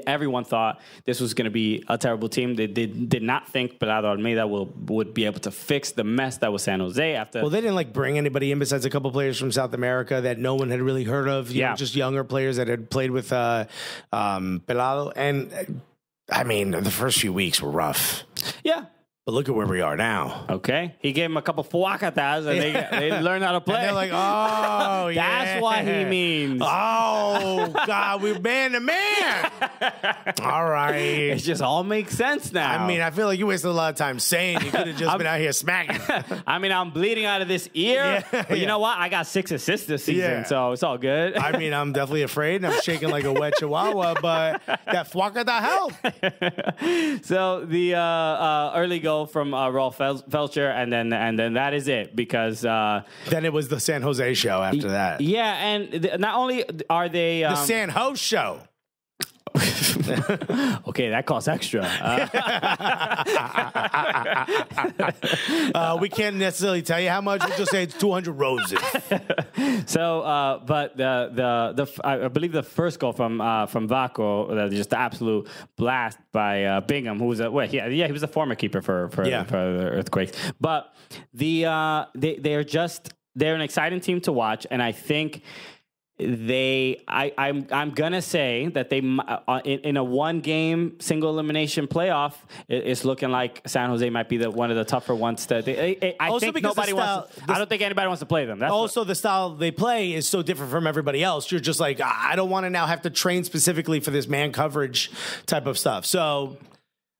everyone thought this was going to be a terrible team. They did not think Pelado Almeida would be able to fix the mess that was San Jose after. Well, they didn't bring anybody in besides a couple players from South America that no one had really heard of. You know, just younger players that had played with Pelado. And I mean, the first few weeks were rough. Yeah. But look at where we are now. Okay. He gave him a couple fuacatas and they learned how to play. And they're like, oh, yeah. That's what he means. Oh, God, we're man to man. All right. It just all makes sense now. I mean, I feel like you wasted a lot of time saying you could have just been out here smacking. I mean, I'm bleeding out of this ear. But you know what? I got 6 assists this season, so it's all good. I mean, I'm definitely afraid, and I'm shaking like a wet chihuahua, but that fuacata helped. So the early goal from Rolf Felcher, and then that is it, because then it was the San Jose show after that. Yeah, and not only are they the San Jose show. Okay, that costs extra. We can't necessarily tell you how much. We'll just say it's 200 roses. So, but I believe the first goal from Vaco, just the absolute blast by Bingham, who was he was a former keeper for the Earthquakes. But they're an exciting team to watch, and I think. I'm gonna say that they in a 1-game single elimination playoff, it's looking like San Jose might be one of the tougher ones. I don't think anybody wants to play them. That's the style they play is so different from everybody else. You're just like, I don't want to now have to train specifically for this man coverage type of stuff. So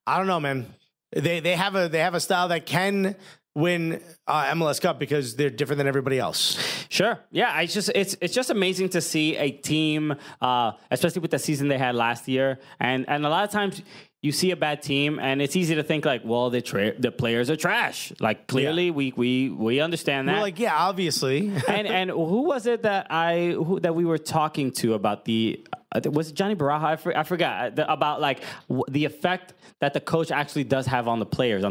I don't know, man. They have a style that can win MLS Cup because they're different than everybody else. Sure. Yeah, it's just amazing to see a team, especially with the season they had last year. And a lot of times you see a bad team and it's easy to think like, well, the players are trash. Like clearly we understand that. We're like, yeah, obviously. and who was it that we were talking to about the was it Johnny Baraja? I forgot about like the effect that the coach actually does have on the players,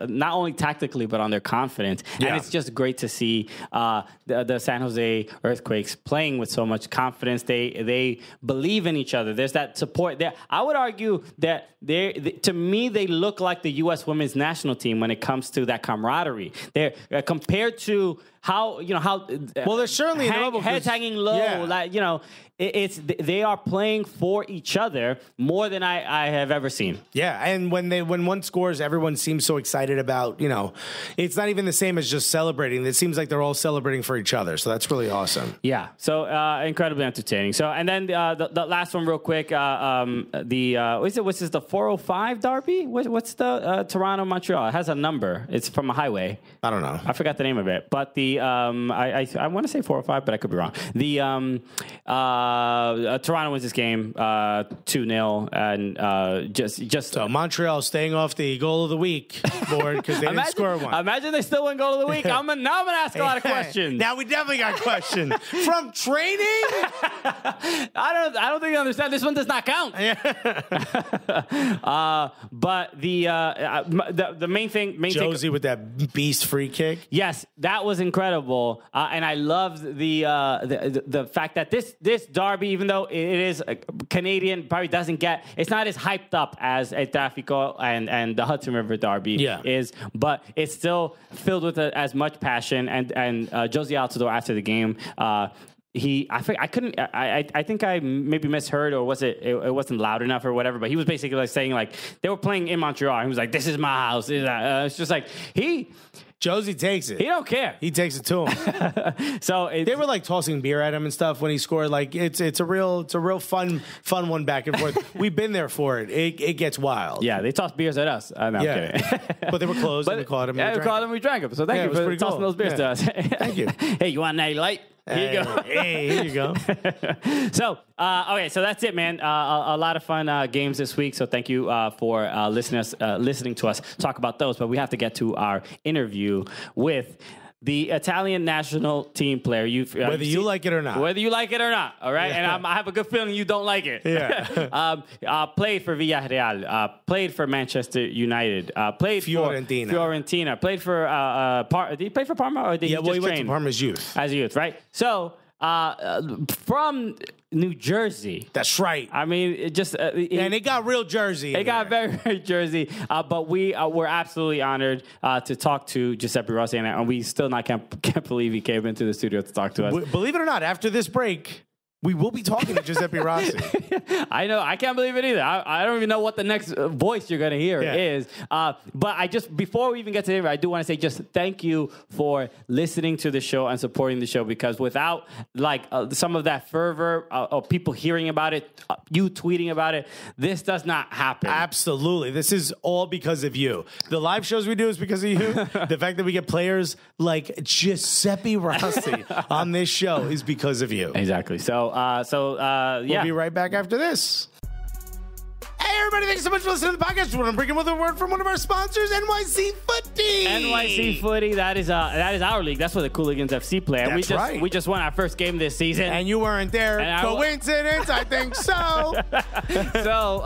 not only tactically but on their confidence. Yeah. And it's just great to see the San Jose Earthquakes playing with so much confidence. They believe in each other. There's that support there. I would argue that to me they look like the U.S. women's national team when it comes to that camaraderie. They're compared to how well, they're certainly heads hanging low, like they are playing for each other more than I have ever seen. Yeah, and when one scores, everyone seems so excited about, it's not even the same as just celebrating. It seems like they're all celebrating for each other, so that's really awesome. Yeah, so incredibly entertaining. So, and then the last one real quick, what's this, the 405 derby? What's the Toronto-Montreal? It has a number. It's from a highway. I don't know. I forgot the name of it, but I want to say 405, but I could be wrong. Toronto wins this game 2-0, and just so Montreal staying off the goal of the week board because they didn't score one. Imagine they still win goal of the week. Now I'm gonna ask a lot of questions. Now we definitely got questions from training. I don't think you understand. This one does not count. But the main thing, Josie with that beast free kick. Yes, that was incredible, and I loved the fact that this derby, even though it is Canadian, probably it's not as hyped up as a Tráfico and the Hudson River derby is, but it's still filled with as much passion. And Josie Altidore after the game, I think I maybe misheard, or was it wasn't loud enough or whatever, but he was basically like saying like they were playing in Montreal. He was like, "This is my house." It's just like Josie takes it. He don't care. He takes it to him. So they were like tossing beer at him and stuff when he scored. Like it's a real fun one back and forth. We've been there for it. It gets wild. Yeah, they tossed beers at us. I'm kidding. But they were closed. And we caught them. Yeah, we caught them. We drank them. So thank you for tossing those beers to us. Thank you. Hey, you want a night light? Here you go. Hey, here you go. So, okay, so that's it, man. A lot of fun games this week. So thank you for listening to us talk about those. But we have to get to our interview with the Italian national team player. Whether you like it or not. Whether you like it or not, all right? Yeah. And I have a good feeling you don't like it. Yeah. Played for Villarreal. Played for Manchester United. Played Fiorentina. Played for did he play for Parma, or did he just train? He went to Parma's youth. As a youth, right? So, from New Jersey. That's right. I mean, and it got real Jersey. It got very, very Jersey. But we're absolutely honored to talk to Giuseppe Rossi, and we still can't believe he came into the studio to talk to us. Believe it or not, after this break, we will be talking to Giuseppe Rossi. I know. I can't believe it either. I don't even know what the next voice you're going to hear is. But before we even get to the interview, I do want to say just thank you for listening to the show and supporting the show, because without some of that fervor of people hearing about it, you tweeting about it, this does not happen. Absolutely. This is all because of you. The live shows we do is because of you. The fact that we get players like Giuseppe Rossi on this show is because of you. Exactly. So, We'll be right back after this. Hey, everybody, thanks so much for listening to the podcast. We're going to bring in with a word from one of our sponsors, NYC Footy. NYC Footy, that is our league. That's where the Cooligans FC play. And right. We just won our first game this season. And you weren't there. Coincidence? I think so. So,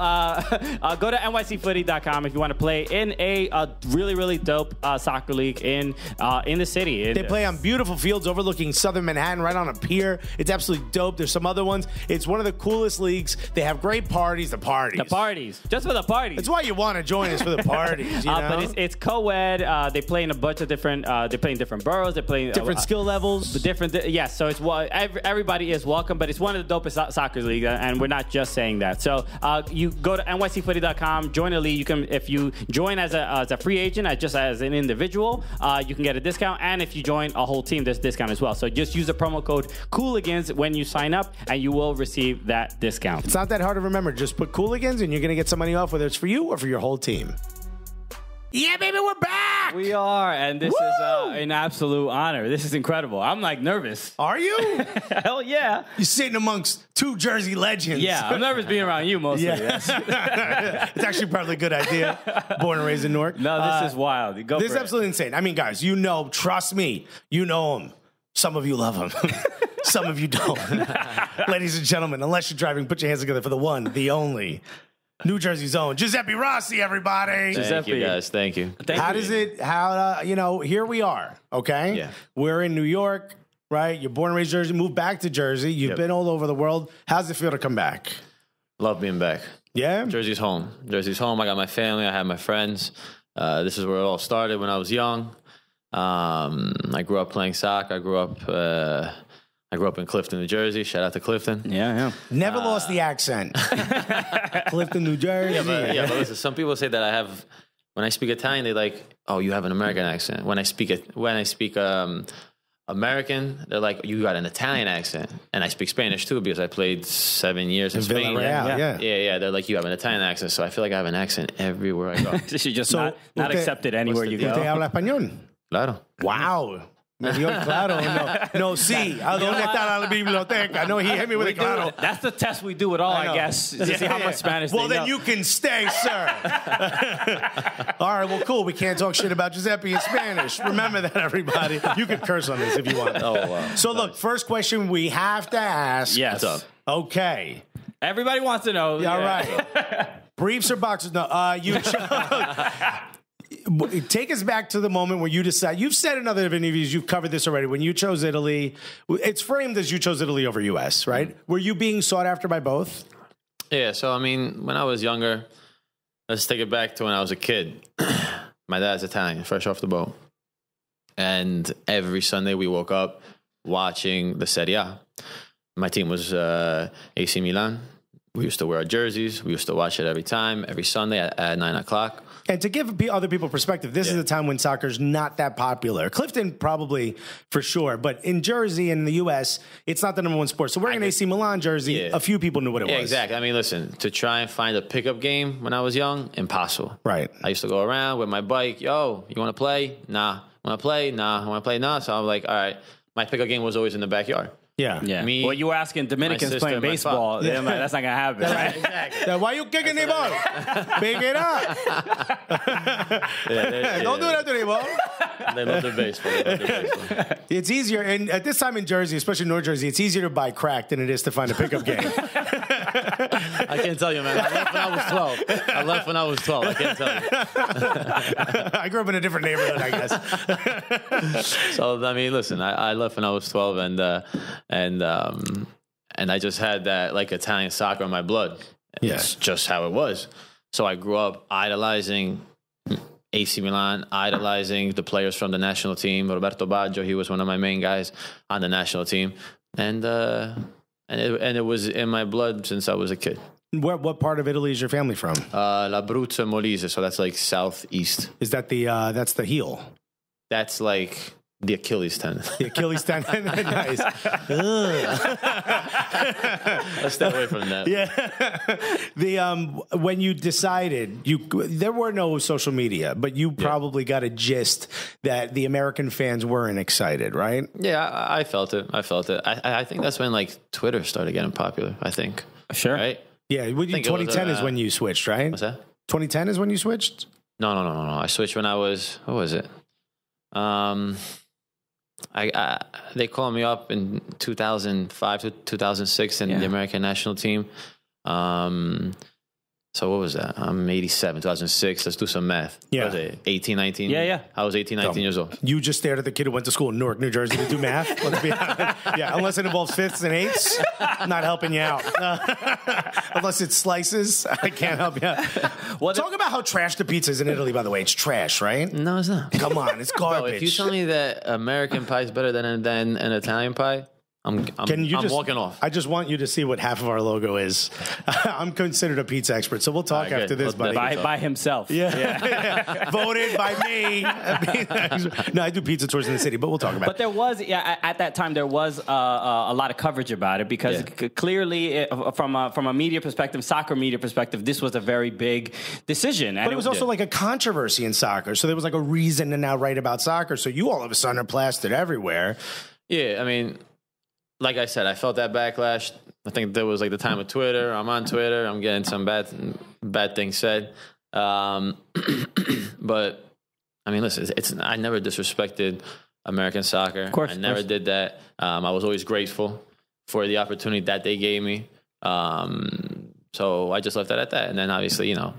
go to nycfooty.com if you want to play in a really, really dope soccer league in the city. They play on beautiful fields overlooking southern Manhattan, right on a pier. It's absolutely dope. There's some other ones. It's one of the coolest leagues. They have great parties. The parties. Just for the parties. That's why you want to join us, for the parties. You know? But it's co-ed. They play in a bunch of different. They play in different boroughs. They play different skill levels. Yes. So it's everybody is welcome. But it's one of the dopest soccer leagues, and we're not just saying that. So you go to nycfooty.com, join the league. You can, if you join as a free agent, just as an individual, you can get a discount. And if you join a whole team, there's a discount as well. So just use the promo code Cooligans when you sign up, and you will receive that discount. It's not that hard to remember. Just put Cooligans, and you're going to get some money off, whether it's for you or for your whole team. Yeah, baby, we're back! We are, and this is an absolute honor. This is incredible. I'm nervous. Are you? Hell yeah. You're sitting amongst two Jersey legends. Yeah, I'm nervous being around you mostly. Yeah. Yes. It's actually probably a good idea. Born and raised in Newark. No, this is wild. This is absolutely insane. I mean, guys, trust me, you know him. Some of you love him. Some of you don't. Ladies and gentlemen, unless you're driving, put your hands together for the one, the only, New Jersey's own Giuseppe Rossi, everybody. Thank you, guys. Thank you. Here we are, okay? Yeah. We're in New York, right? You're born and raised Jersey, moved back to Jersey. You've been all over the world. How's it feel to come back? Love being back. Yeah? Jersey's home. Jersey's home. I got my family. I have my friends. This is where it all started when I was young. I grew up playing soccer. I grew up in Clifton, New Jersey. Shout out to Clifton. Yeah. Never lost the accent. Clifton, New Jersey. But listen, some people say that I have, when I speak Italian, they like, oh, you have an American accent. When I speak American, they're like, you got an Italian accent. And I speak Spanish too because I played 7 years in Spain. Yeah. They're like, you have an Italian accent. So I feel like I have an accent everywhere I go. She's just not accepted anywhere you go. ¿Usted habla español? Claro. Wow. Claro, no, sí. ¿A dónde está la biblioteca? No, he hit me with a claro. That's the test we do it all, I guess, to see how much Spanish they know. Well, then you can stay, sir. All right, well, cool. We can't talk shit about Giuseppe in Spanish. Remember that, everybody. You can curse on this if you want. Oh, wow. So, look, first question we have to ask. Yes. What's up? Okay. Everybody wants to know. Yeah, all right. Briefs or boxers? No, you take us back to the moment where you decide. You've said in other interviews, you've covered this already. When you chose Italy, it's framed as you chose Italy over U.S., right? Mm-hmm. Were you being sought after by both? Yeah, so, I mean, when I was younger, let's take it back to when I was a kid. My dad's Italian, fresh off the boat. And every Sunday we woke up watching the Serie A. My team was AC Milan. We used to wear our jerseys. We used to watch it every time, every Sunday at 9 o'clock. And to give other people perspective, this is a time when soccer's not that popular. Clifton probably for sure, but in Jersey and the U.S., it's not the number one sport. So wearing an AC Milan jersey, a few people knew what it was. Exactly. I mean, listen, to try and find a pickup game when I was young, impossible. Right. I used to go around with my bike. Yo, you want to play? Nah. Want to play? Nah. Want to play? Nah. So I'm like, all right. My pickup game was always in the backyard. Yeah. Me, well, you were asking Dominicans playing baseball. Like, that's not going to happen. Right? Exactly. Why you kicking the ball? Pick it up. Don't do that to the ball. They love their baseball. It's easier. And at this time in Jersey, especially North Jersey, it's easier to buy crack than it is to find a pickup game. I can't tell you, man. I left when I was 12. I can't tell you. I grew up in a different neighborhood, I guess. So, I mean, listen, I left when I was 12, and I just had that like Italian soccer in my blood. It's just how it was. So I grew up idolizing AC Milan, idolizing the players from the national team. Roberto Baggio, he was one of my main guys on the national team, and it was in my blood since I was a kid. What part of Italy is your family from? L'Abruzzo Molise, so that's like southeast. Is that that's the heel? That's like the Achilles tendon. The Achilles tendon. Nice. Let's stay away from that. Yeah. When you decided, there were no social media, but you probably got a gist that the American fans weren't excited, right? Yeah, I felt it. I think that's when like Twitter started getting popular. I think. Sure. Right. Yeah. 2010 is when you switched, right? What's that? 2010 is when you switched? No. I switched when I was. What was it? They called me up in 2005 to 2006 in the American national team. So what was that? I'm 87, 2006. Let's do some math. Yeah. What was it, 18, 19? Yeah. I was 18, 19 years old. You just stared at the kid who went to school in Newark, New Jersey to do math? Let's be honest. Yeah, unless it involves fifths and eighths, I'm not helping you out. Unless it's slices, I can't help you out. Well, talk about how trash the pizza is in Italy, by the way. It's trash, right? No, it's not. Come on, it's garbage. Bro, if you tell me that American pie is better than an Italian pie, I'm walking off. I just want you to see what half of our logo is. I'm considered a pizza expert, so we'll talk after this, buddy. By himself. Yeah. Voted by me. No, I do pizza tours in the city, but we'll talk about it. But there was, at that time, there was a lot of coverage about it because clearly, from a media perspective, soccer media perspective, this was a very big decision. But it was also like a controversy in soccer, so there was like a reason to now write about soccer. So you all of a sudden are plastered everywhere. Yeah, I mean, like I said, I felt that backlash. I think there was like the time of Twitter. I'm on Twitter. I'm getting some bad things said. But I mean, listen, I never disrespected American soccer. Of course, I never did that. I was always grateful for the opportunity that they gave me. So I just left it at that. And then obviously, you know,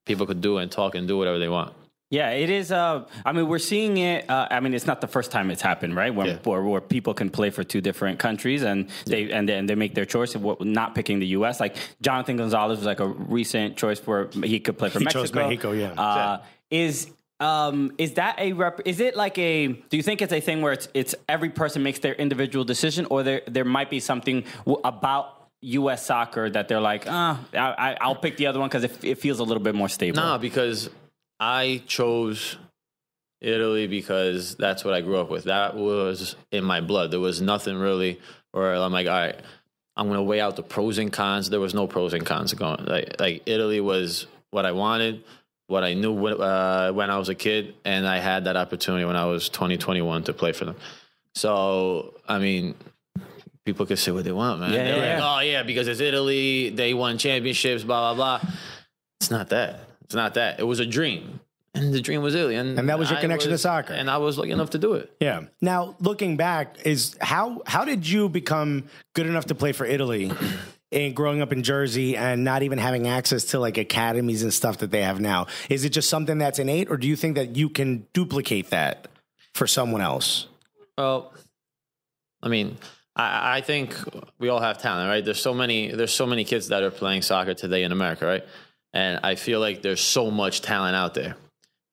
people could do and talk and do whatever they want. Yeah, it is. I mean, we're seeing it. I mean, it's not the first time it's happened, right? Where people can play for two different countries and they make their choice of not picking the U.S. Like Jonathan Gonzalez was like a recent choice where he could play for Mexico. He chose Mexico, yeah. Is that is it like a? Do you think it's a thing where it's every person makes their individual decision, or there might be something about U.S. soccer that they're like, I'll pick the other one because it feels a little bit more stable? No, because I chose Italy because that's what I grew up with. That was in my blood. There was nothing really where I'm like, all right, I'm going to weigh out the pros and cons. There was no pros and cons going. Like Italy was what I wanted, what I knew when I was a kid, and I had that opportunity when I was 21 to play for them. So, I mean, people can say what they want, man. They're like, oh, yeah, because it's Italy, they won championships, blah, blah, blah. It's not that. It's not that. It was a dream. And the dream was Italy. And that was your connection to soccer. And I was lucky enough to do it. Yeah. Now, looking back, is how did you become good enough to play for Italy and growing up in Jersey and not even having access to like academies and stuff that they have now? Is it just something that's innate, or do you think that you can duplicate that for someone else? Well, I mean, I think we all have talent, right? There's so many kids that are playing soccer today in America, right? And I feel like there's so much talent out there.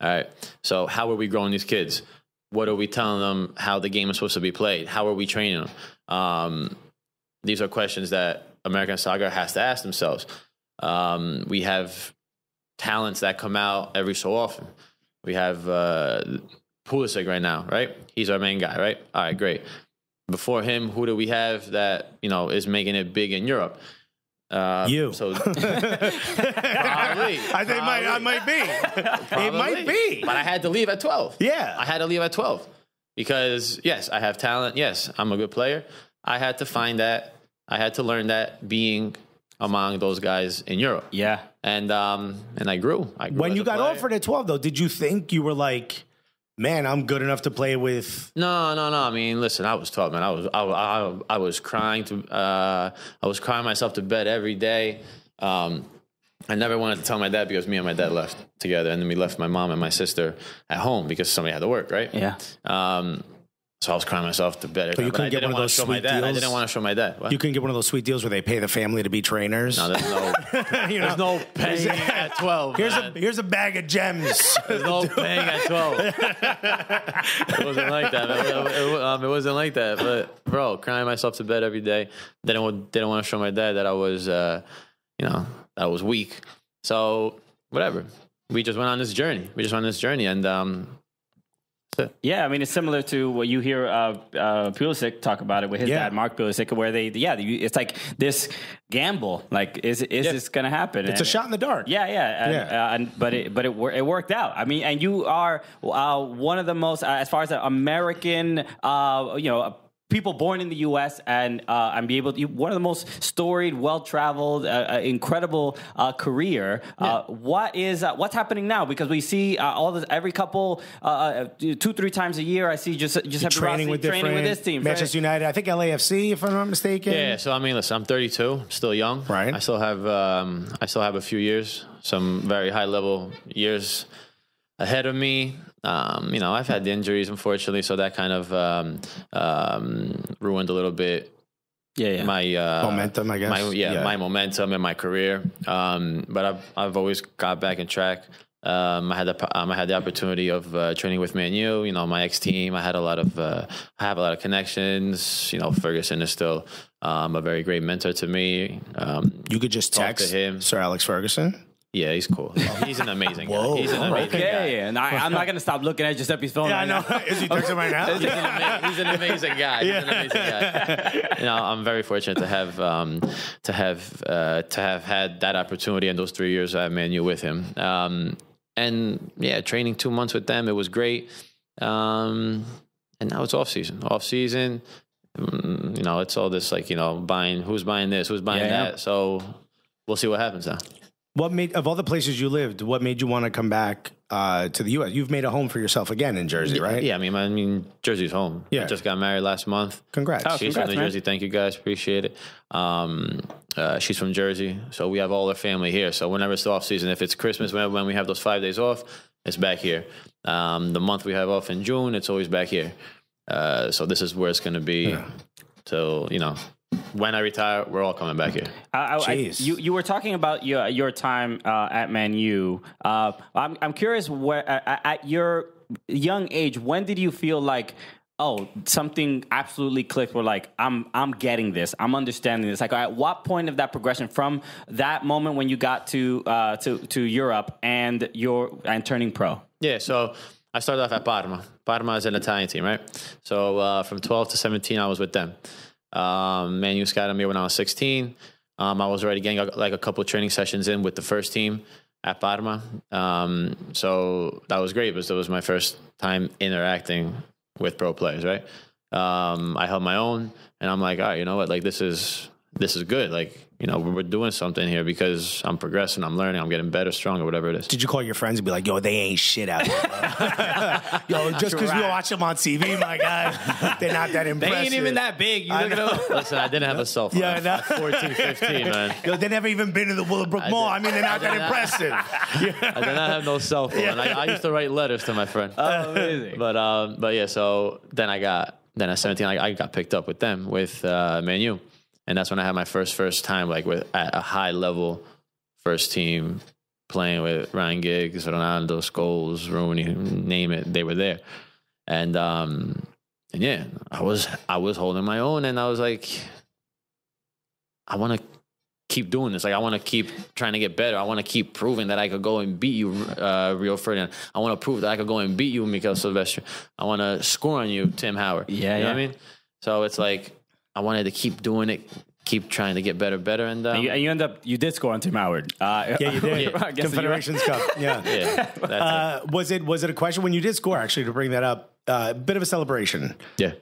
All right. So how are we growing these kids? What are we telling them how the game is supposed to be played? How are we training them? These are questions that American soccer has to ask themselves. We have talents that come out every so often. We have Pulisic right now, right? He's our main guy, right? All right, great. Before him, who do we have that, you know, is making it big in Europe? You. So probably. I think I might be. It might be. But I had to leave at 12. Yeah. I had to leave at 12 because, yes, I have talent. Yes, I'm a good player. I had to find that. I had to learn that being among those guys in Europe. Yeah. And I grew. When you got offered at 12, though, did you think you were like, man, I'm good enough to play with? No. I mean, listen, I was 12, man. I was crying myself to bed every day. I never wanted to tell my dad because me and my dad left together, and then we left my mom and my sister at home because somebody had to work, right? Yeah. So I was crying myself to bed. But you couldn't get one of those sweet deals? I didn't want to show my dad. What? You couldn't get one of those sweet deals where they pay the family to be trainers? No, there's no, there's no paying at 12. Here's a bag of gems. There's no paying at 12. It wasn't like that. It wasn't like that. But, bro, crying myself to bed every day. Didn't want to show my dad that I was, that I was weak. So, whatever. We just went on this journey. And, yeah, I mean, it's similar to what you hear Pulisic talk about it with his dad, Mark Pulisic, where it's like this gamble. Like, is this going to happen? It's a shot in the dark. Yeah. But it worked out. I mean, and you are one of the most, as far as American, people born in the U.S. and be able to, one of the most storied, well-traveled, incredible career. What's happening now? Because we see every couple, 2-3 times a year, I see Giuseppe Rossi training with this team. Manchester United, I think LAFC, if I'm not mistaken. Yeah. So I mean, listen, I'm 32, I'm still young. Right. I still have a few years, some very high-level years ahead of me. I've had the injuries, unfortunately, so that kind of ruined a little bit. My momentum, I guess. My momentum in my career. But I've always got back in track. I had the opportunity of training with Man U. My ex team. I have a lot of connections. Ferguson is still a very great mentor to me. You could just text him, Sir Alex Ferguson. Yeah, he's cool. He's an amazing guy. He's an amazing guy. Yeah. And I'm not going to stop looking at Giuseppe's phone. Yeah, I know. Is he texting right now? He's an amazing guy. I'm very fortunate to have had that opportunity in those 3 years at Man U with him. And yeah, training 2 months with them, it was great. And now it's off season. It's all this who's buying this, who's buying that. So we'll see what happens now. What made, of all the places you lived, what made you want to come back to the U.S. You've made a home for yourself again in Jersey, right? Yeah, I mean, Jersey's home. Yeah. I just got married last month. Congrats. She's from New Jersey. Thank you, guys. Appreciate it. She's from Jersey, so we have all our family here. So whenever it's the off season, if it's Christmas, when we have those 5 days off, it's back here. The month we have off in June, it's always back here. So this is where it's going to be till, when I retire, we're all coming back here. You were talking about your time at Man U. I'm curious, at your young age, when did you feel like, oh, something absolutely clicked? We're like, I'm getting this. I'm understanding this. Like, at what point of that progression from that moment when you got to Europe and turning pro? Yeah, so I started off at Parma. Parma is an Italian team, right? So from 12 to 17, I was with them. Man U scouted me when I was 16. I was already getting a couple of training sessions in with the first team at Parma. So that was great because it was my first time interacting with pro players, right? I held my own, and I'm like, all right, you know what? Like, this is good. Like, we're doing something here because I'm progressing, I'm learning, I'm getting better, stronger, whatever it is. Did you call your friends and be like, yo, they ain't shit out here? Yo, just because we watch them on TV, my guy, they're not that impressive. They ain't even that big. You look at them. Listen, I didn't have a cell phone. Yeah, at 14, 15, man. Yo, they never even been to the Willowbrook Mall. I mean, they're not that impressive. I did not have no cell phone. Yeah. I used to write letters to my friend. Oh, amazing. But yeah, so then at 17, I got picked up with them, with Man U. And that's when I had my first time, like, at a high level first team, playing with Ryan Giggs, Ronaldo, Scholes, Rooney, name it, they were there. And yeah, I was holding my own, and I was like, I want to keep doing this. Like, I want to keep trying to get better. I want to keep proving that I could go and beat you, Rio Ferdinand. I want to prove that I could go and beat you, Mikel Silvestre. I want to score on you, Tim Howard. Yeah, you know what I mean? So it's like, I wanted to keep doing it, keep trying to get better. And you did score on Tim Howard. Yeah, you did. Yeah. Confederations Cup. Yeah. Was it a question when you did score? Actually, to bring that up, a bit of a celebration. Yeah.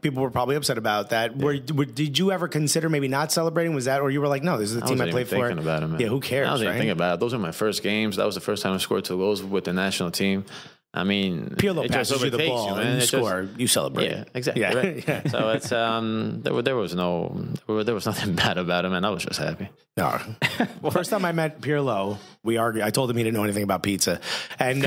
People were probably upset about that. Yeah. Did you ever consider maybe not celebrating? Was that, or you were like, no, this is the team I played for? Thinking about it, man. Yeah, who cares? I wasn't even thinking about it. Those were my first games. That was the first time I scored 2 goals with the national team. I mean, Pirlo passes you the ball and you score, you celebrate. Yeah, exactly. Yeah. Right? Yeah. So it's there was nothing bad about him, and I was just happy. No. First time I met Pirlo, we argued. I told him he didn't know anything about pizza, and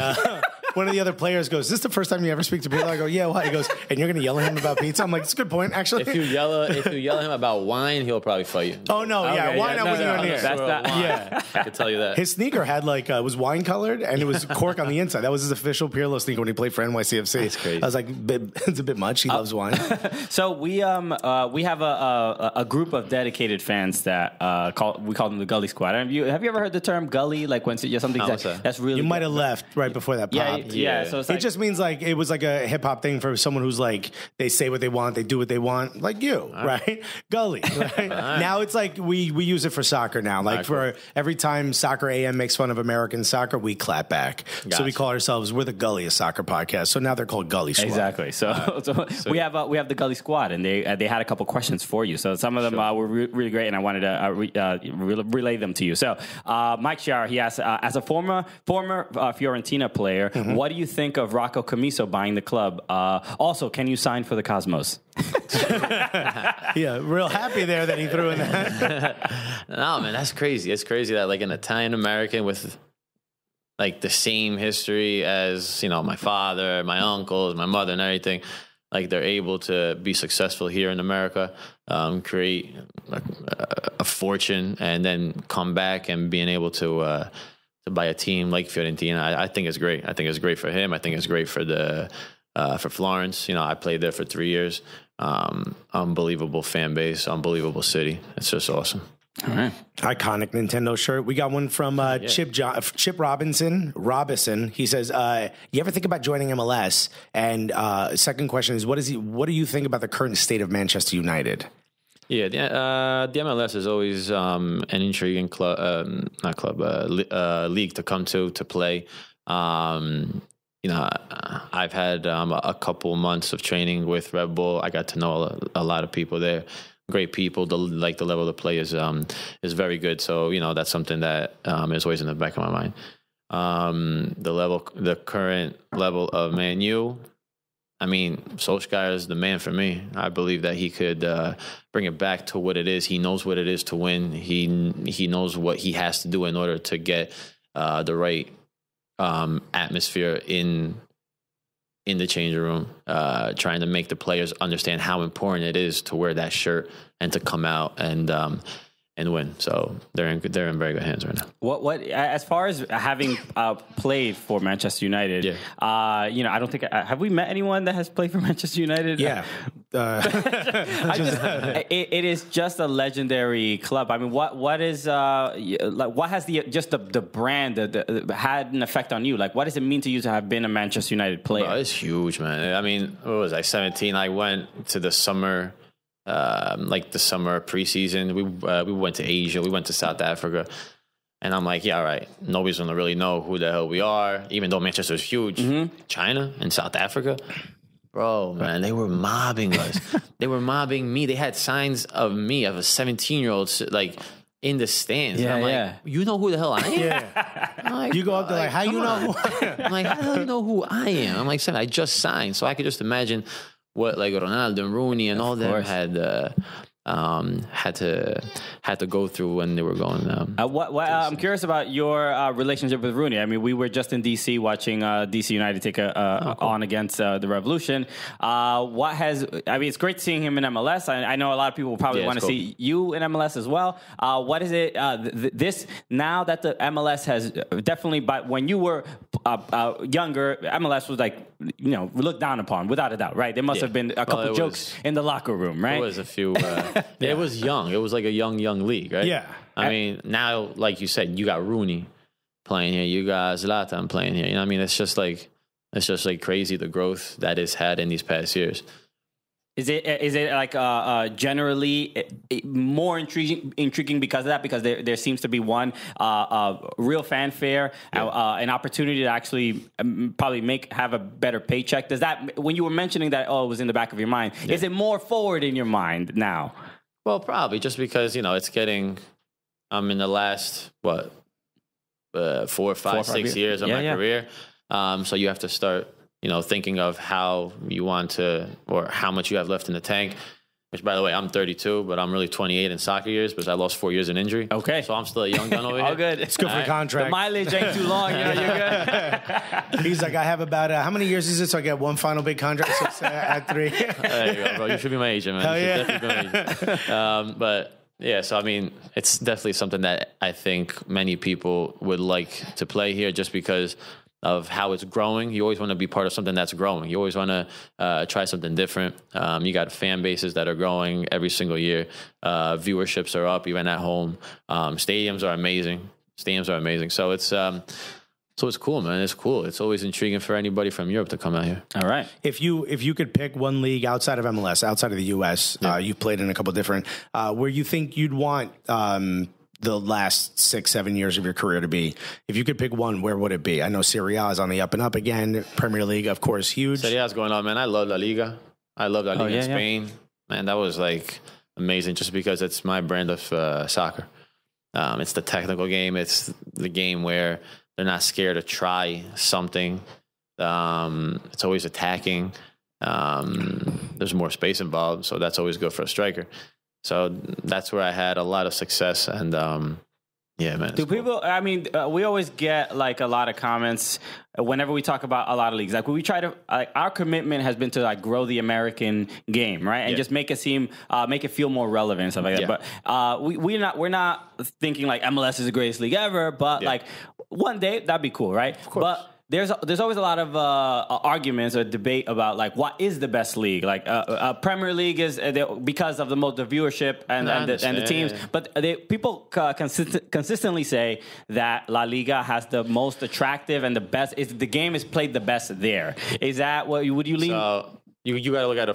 one of the other players goes, "Is this the first time you ever speak to Pirlo?" I go, "Yeah." Why? He goes, "And you're going to yell at him about pizza?" I'm like, "It's a good point, actually." If you yell at him about wine, he'll probably fight you. Oh no, yeah, wine. I wasn't on here. That's not. Yeah, I can tell you that. His sneaker had was wine colored, and it was cork on the inside. That was his official Pirlo sneaker when he played for NYCFC. That's crazy. I was like, it's a bit much. He loves wine. So we have a group of dedicated fans that we call them the Gully Squad. Have you ever heard the term Gully? Like when something that's really you might have left right before that popped. Yeah. So it's it just means like it was like a hip hop thing for someone who's like they say what they want, they do what they want, like you, right? Gully. Right? Now it's like we use it for soccer now. Like for every time Soccer AM makes fun of American soccer, we clap back. Gotcha. So we call ourselves we're the Gully of soccer podcast. So now they're called Gully Squad. Exactly. So we have the Gully Squad, and they had a couple questions for you. So some of them were really great, and I wanted to relay them to you. So Mike Sciarra, he asked, as a former Fiorentina player, what do you think of Rocco Commisso buying the club? Also, can you sign for the Cosmos? Yeah, real happy there that he threw in that. No, man, that's crazy. It's crazy that like an Italian American with like the same history as, my father, my uncles, my mother, and everything, like they're able to be successful here in America, create a fortune, and then come back and being able to buy a team like Fiorentina. I think it's great. I think it's great for him. I think it's great for for Florence. I played there for 3 years. Unbelievable fan base, unbelievable city. It's just awesome. All right. Iconic Nintendo shirt. We got one from Chip Robinson. He says, you ever think about joining MLS? And second question is, what do you think about the current state of Manchester United? Yeah, the MLS is always an intriguing league to come to play. I've had a couple months of training with Red Bull. I got to know a lot of people there. Great people. The level of play is very good. So that's something that is always in the back of my mind. the current level of Man U, I mean, Solskjaer is the man for me. I believe that he could bring it back to what it is. He knows what it is to win. He knows what he has to do in order to get the right atmosphere in the changing room, trying to make the players understand how important it is to wear that shirt and to come out and win. So they're in very good hands right now. What as far as having played for Manchester United, I don't think have we met anyone that has played for Manchester United? Yeah. It is just a legendary club. I mean, what is what has the brand had an effect on you? Like, what does it mean to you to have been a Manchester United player? Oh, it's huge, man. I mean, what was I, 17? I went to the summer. The summer preseason, we went to Asia, we went to South Africa, and I'm like, yeah, all right, nobody's gonna really know who the hell we are, even though Manchester's huge. Mm-hmm. China and South Africa, bro, man, they were mobbing us. They were mobbing me. They had signs of me, of a 17-year-old, like in the stands. Yeah, and I'm like, you know who the hell I am? Yeah. Like, you go up there like, how you know? I'm like, how the hell do you know who I am? I'm like, I just signed, so I could just imagine what like Ronaldo and Rooney and all them had to go through when they were going. I'm curious about your relationship with Rooney. I mean, we were just in DC watching DC United take on against the Revolution. It's great seeing him in MLS. I know a lot of people will probably want to see you in MLS as well. What is it? This now that the MLS has definitely, but when you were younger, MLS was like, looked down upon without a doubt, right? There must have been a couple jokes in the locker room, right? There was a few. It was young. It was like a young league, right? Yeah. I mean, now, like you said, you got Rooney playing here. You got Zlatan playing here. You know what I mean? It's just like crazy, the growth that it's had in these past years. Is it like generally more intriguing because of that? Because there seems to be one real fanfare, an opportunity to actually probably have a better paycheck. Does that, when you were mentioning that, it was in the back of your mind? Yeah. Is it more forward in your mind now? Well, probably just because it's getting. I'm in the last 4, 5, 6 years of my career, so you have to start. Thinking of how you want to, or how much you have left in the tank, which, by the way, I'm 32, but I'm really 28 in soccer years because I lost 4 years in injury. Okay. So I'm still a young gun over here. All good. It's good for the contract. The mileage ain't too long. You're good. He's like, I have about, how many years is it? So I get one final big contract at 3. There you go, bro. You should be my agent, man. Hell yeah. Definitely be my agent. But yeah, so I mean, it's definitely something that I think many people would like to play here just because of how it's growing. You always want to be part of something that's growing. You always want to try something different. You got fan bases that are growing every single year. Viewerships are up even at home. Stadiums are amazing. So it's cool, man. It's cool. It's always intriguing for anybody from Europe to come out here. All right. If you could pick one league outside of MLS, outside of the U.S., you've played in a couple different, where you think you'd want the last 6-7 years of your career to be, if you could pick one, where would it be? I know Serie A is on the up and up again. Premier League, of course, huge. Serie A is going on, man. I love La Liga. I love La Liga in Spain. Yeah. Man, that was like amazing just because it's my brand of soccer. It's the technical game. It's the game where they're not scared to try something. It's always attacking. There's more space involved, so that's always good for a striker. So that's where I had a lot of success, and yeah, man. Do people? I mean, we always get like a lot of comments whenever we talk about a lot of leagues. Like when we try to, our commitment has been to like grow the American game, right, and just make it feel more relevant and stuff like that. But we're not thinking like MLS is the greatest league ever, but like one day that'd be cool, right? Of course. But there's always a lot of arguments or debate about like what is the best league. Like Premier League is because of the viewership and the teams, but people consistently say that La Liga has the most attractive and the best. The game is played the best there. Is that what would you lean? So you got to look at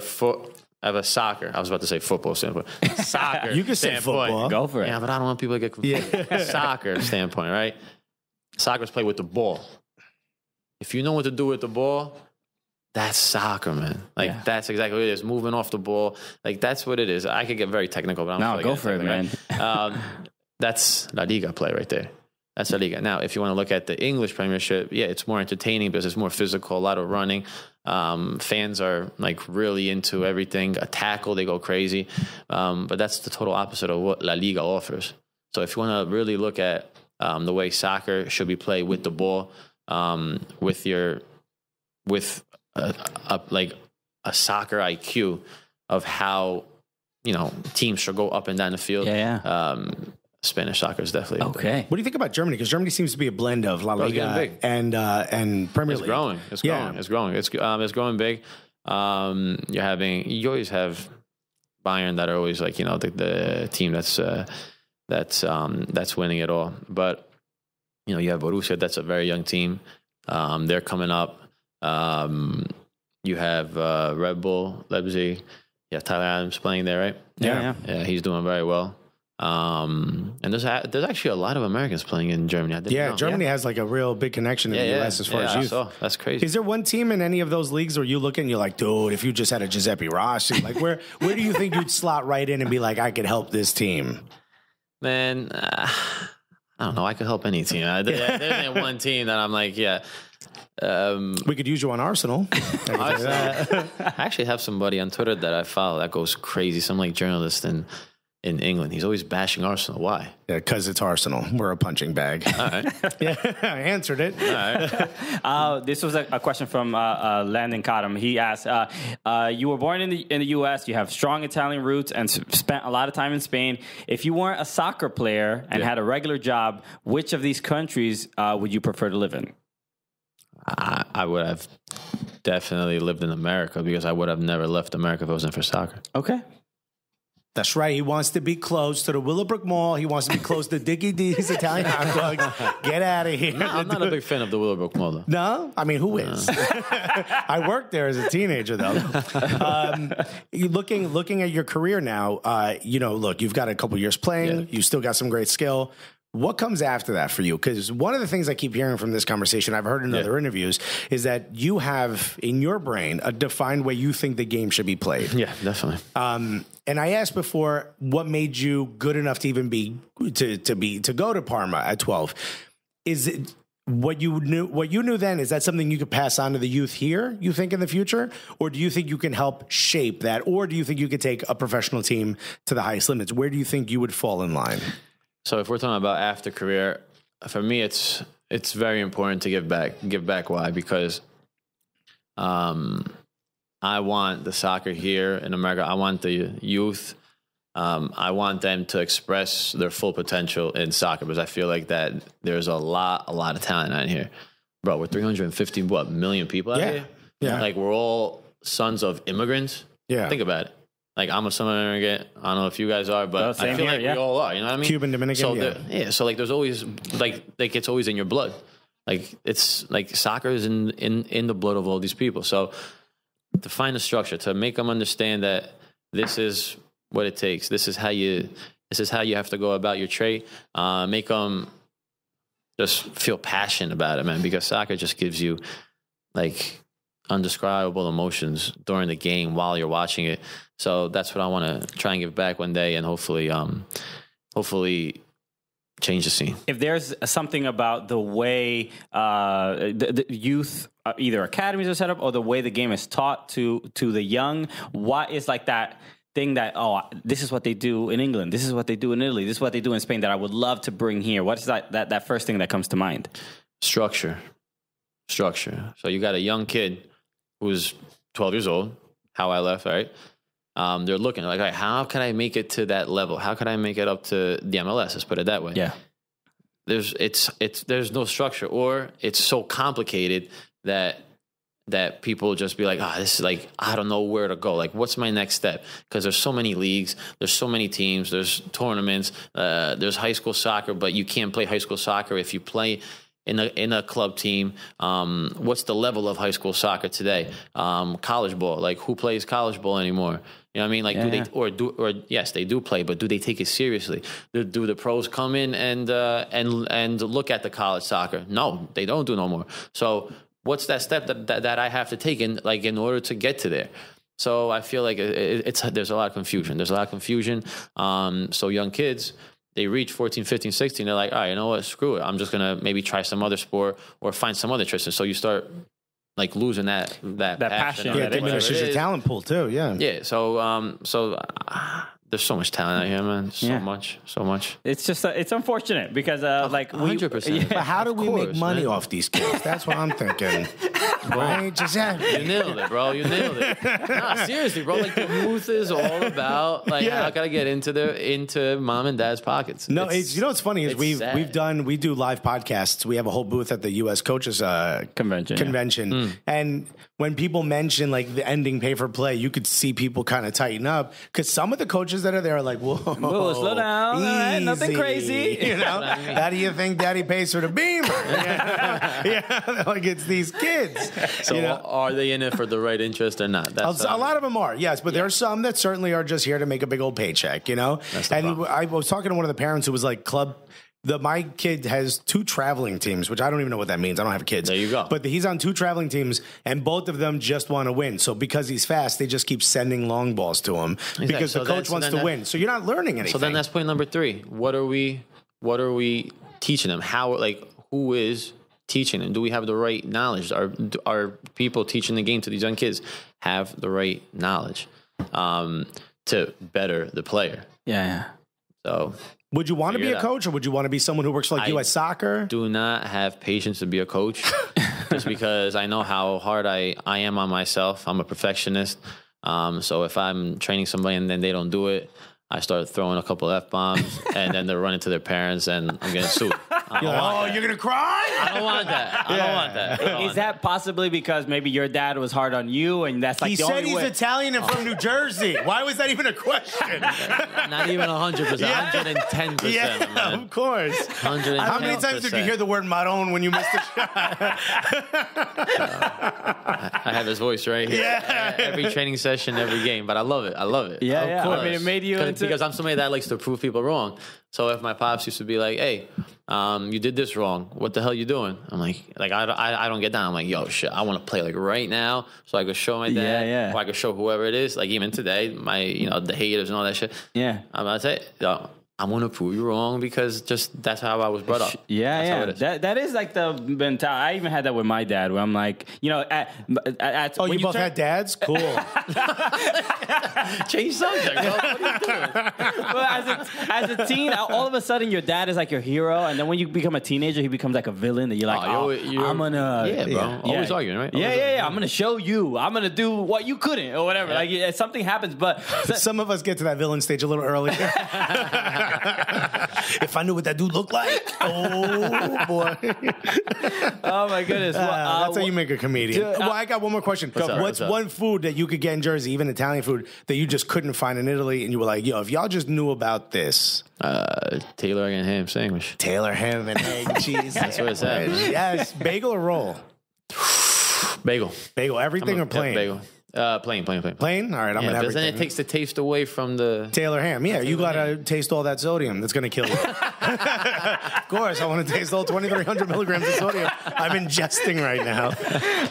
I have a soccer. I was about to say football standpoint. Soccer. You can say football. Go for it. Yeah, but I don't want people to get confused. Soccer standpoint, right? Soccer's played with the ball. If you know what to do with the ball, that's soccer, man. Like that's exactly what it is. Moving off the ball, like that's what it is. I could get very technical, but I'm go for it, man. That's La Liga play right there. That's La Liga. Now, if you want to look at the English Premiership, yeah, it's more entertaining because it's more physical, a lot of running. Fans are like really into everything. A tackle, they go crazy. But that's the total opposite of what La Liga offers. So if you want to really look at the way soccer should be played with the ball, with a soccer IQ of how, teams should go up and down the field. Spanish soccer is definitely okay. What do you think about Germany? Because Germany seems to be a blend of La Liga and Premier League. It's growing. It's growing big. You always have Bayern that are always like the team that's winning it all. But you have Borussia, that's a very young team. They're coming up. You have Red Bull Leipzig. You have Tyler Adams playing there, right? Yeah, he's doing very well. And there's actually a lot of Americans playing in Germany. Germany has like a real big connection in the U.S. as far as youth. That's crazy. Is there one team in any of those leagues where you look and you're like, dude, if you just had a Giuseppe Rossi, like where do you think you'd slot right in and be like, I could help this team? Man, I don't know. I could help any team. There isn't one team that I'm like, we could use you on Arsenal. I actually have somebody on Twitter that I follow that goes crazy. Some like journalist in England. He's always bashing Arsenal. Why? Yeah, because it's Arsenal. We're a punching bag. All right. I answered it. All right. This was a question from Landon Cottam. He asked, you were born in the U.S., you have strong Italian roots, and spent a lot of time in Spain. If you weren't a soccer player and had a regular job, which of these countries would you prefer to live in? I would have definitely lived in America because I would have never left America if it wasn't for soccer. Okay. That's right. He wants to be close to the Willowbrook Mall. He wants to be close to Dickie D's Italian hot dogs. Get out of here. No, I'm not a big fan of the Willowbrook Mall, though. No? I mean, who is? I worked there as a teenager, though. Looking at your career now, look, you've got a couple years playing. Yeah. You still got some great skill. What comes after that for you? Because one of the things I keep hearing from this conversation, I've heard in other interviews, is that you have in your brain a defined way you think the game should be played. Yeah, definitely. And I asked before, what made you good enough to even to go to Parma at 12? Is it what you knew then? Is that something you could pass on to the youth here, you think, in the future? Or do you think you can help shape that? Or do you think you could take a professional team to the highest limits? Where do you think you would fall in line? So if we're talking about after career, for me, it's very important to give back. Give back. Why? Because I want the soccer here in America. I want the youth. I want them to express their full potential in soccer because I feel like that there's a lot of talent out here. Bro, we're 350 million people out here? Yeah. Like we're all sons of immigrants. Yeah. Think about it. Like I'm a son of an immigrant. I don't know if you guys are, but I feel like we all are. You know what I mean? Cuban, Dominican. So like there's always like it's always in your blood. Like it's like soccer is in the blood of all these people. So to find a structure to make them understand that this is what it takes. This is how you have to go about your trade. Make them just feel passionate about it, man. Because soccer just gives you like undescribable emotions during the game while you're watching it. So that's what I want to try and give back one day, and hopefully change the scene. If there's something about the way the youth either academies are set up or the way the game is taught to the young, what is like that thing that, this is what they do in England, this is what they do in Italy, this is what they do in Spain that I would love to bring here? What is that first thing that comes to mind? Structure. So you got a young kid who's 12 years old, how I left, right? They're looking like, how can I make it to that level? How can I make it up to the MLS? Let's put it that way. Yeah. There's no structure, or it's so complicated that people just be like, this is like, I don't know where to go. Like, what's my next step? Because there's so many leagues, there's so many teams, there's tournaments, there's high school soccer, but you can't play high school soccer if you play in a club team. What's the level of high school soccer today? College ball, like who plays college ball anymore? You know what I mean? Like, yes, they do play, but do they take it seriously? Do the pros come in and look at the college soccer? No, they don't do no more. So what's that step that I have to take in order to get to there? So I feel like there's a lot of confusion. So young kids, they reach 14, 15, 16. They're like, all right, you know what? Screw it. I'm just going to maybe try some other sport or find some other interest. So you start like losing that passion. Yeah, it diminishes your talent pool too. Yeah. Yeah. So, there's so much talent out here, man. So much. It's just it's unfortunate because like 100%. But how do we make money off these kids? That's what I'm thinking. Right, Giuseppe? You nailed it, bro. You nailed it. Nah, seriously, bro. Like the booth is all about like how can I get into mom and dad's pockets? No, it's what's funny is we do live podcasts. We have a whole booth at the U.S. Coaches convention, and when people mention like the ending pay for play, you could see people kind of tighten up because some of the coaches that are there are like, whoa, slow down, easy. right, nothing crazy. You know, how do you think Daddy pays for the Beamer? Yeah, like it's these kids. So are they in it for the right interest or not? That's a lot of them are, yes, but there are some that certainly are just here to make a big old paycheck. You know, and I was talking to one of the parents who was like, my kid has 2 traveling teams, which I don't even know what that means. I don't have kids. There you go. But he's on 2 traveling teams, and both of them just want to win. So because he's fast, they just keep sending long balls to him because the coach wants to win. So you're not learning anything. So then that's point number 3. What are we teaching them? Who is teaching them? Do we have the right knowledge? Are people teaching the game to these young kids have the right knowledge to better the player? Yeah. So would you want to be a coach, or would you want to be someone who works for like U.S. Soccer? Do not have patience to be a coach just because I know how hard I am on myself. I'm a perfectionist. So if I'm training somebody and then they don't do it, I start throwing a couple F-bombs and then they're running to their parents and I'm getting sued. You're going to cry? I don't want that. I don't want that. Is that possibly because maybe your dad was hard on you and that's like the only way? He said he's Italian and from New Jersey. Why was that even a question? Not even 100%. 110%. Yeah, man. Of course. 110%. How many times did you hear the word Maron when you missed a shot? I have his voice right here. Yeah. Every training session, every game. But I love it. I love it. Yeah, of course. I mean, it made you into... Because I'm somebody that likes to prove people wrong. So if my pops used to be like, hey, you did this wrong. What the hell you doing? I'm like I don't get down. I'm like, yo, shit, I want to play like right now so I could show my dad or I could show whoever it is. Like even today, the haters and all that shit. Yeah. I'm going to say, yo, I'm going to prove you wrong because just that's how I was brought up. Yeah. That is like the mentality. I even had that with my dad where I'm like, at you both had dads? Cool. Change subject, bro. What are you doing? Well, as a teen, all of a sudden your dad is like your hero, and then when you become a teenager, he becomes like a villain. And you're like, I'm gonna, bro. Always arguing, right? I'm gonna show you. I'm gonna do what you couldn't, or whatever. Yeah. Like something happens, but some of us get to that villain stage a little earlier. If I knew what that dude looked like, oh boy! Oh my goodness! That's how you make a comedian. I got one more question. What's one food that you could get in Jersey, even Italian food, that you just couldn't find in Italy, and you were like, yo, if y'all just knew about this? Taylor and ham sandwich. Taylor ham and egg cheese. That's what it's at. Yes, bagel or roll? Bagel. Everything or plain? Bagel. Plain. Plain? All right, I'm gonna have because then it takes the taste away from the Taylor ham. Yeah, you gotta taste all that sodium. That's gonna kill you. Of course, I want to taste all 2,300 milligrams of sodium I'm ingesting right now.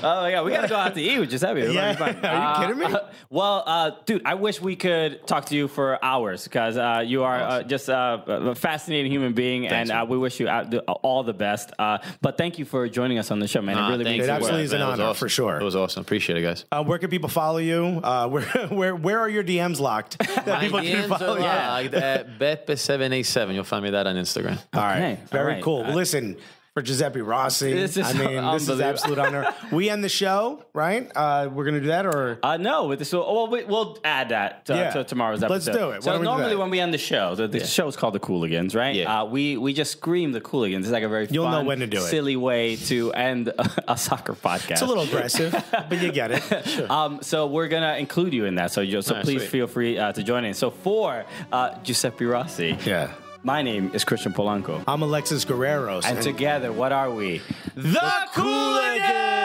Oh yeah, we gotta go out to eat with Giuseppe. Yeah. Are you kidding me? Well, dude, I wish we could talk to you for hours because you are just a fascinating human being, Thanks, and we wish you all the best. But thank you for joining us on the show, man. It really means it absolutely is an honor awesome. for sure. It was awesome. Appreciate it, guys. Where can people follow you? Where are your DMs locked? That people can follow you. At Beppe787. You'll find me that on Instagram. All right. Very cool. Well, listen, for Giuseppe Rossi, this is an absolute honor. We end the show, right? We're going to do that, or? No. We'll add that to tomorrow's episode. Let's do it. So normally when we end the show, the show is called The Cooligans, right? Yeah. We just scream The Cooligans. It's like a very You'll fun, know when to do it. Silly way to end a soccer podcast. It's a little aggressive, but you get it. Sure. So we're going to include you in that. So please feel free to join in. So for Giuseppe Rossi. Yeah. My name is Christian Polanco. I'm Alexis Guerreros. And together, what are we? The Cooligans!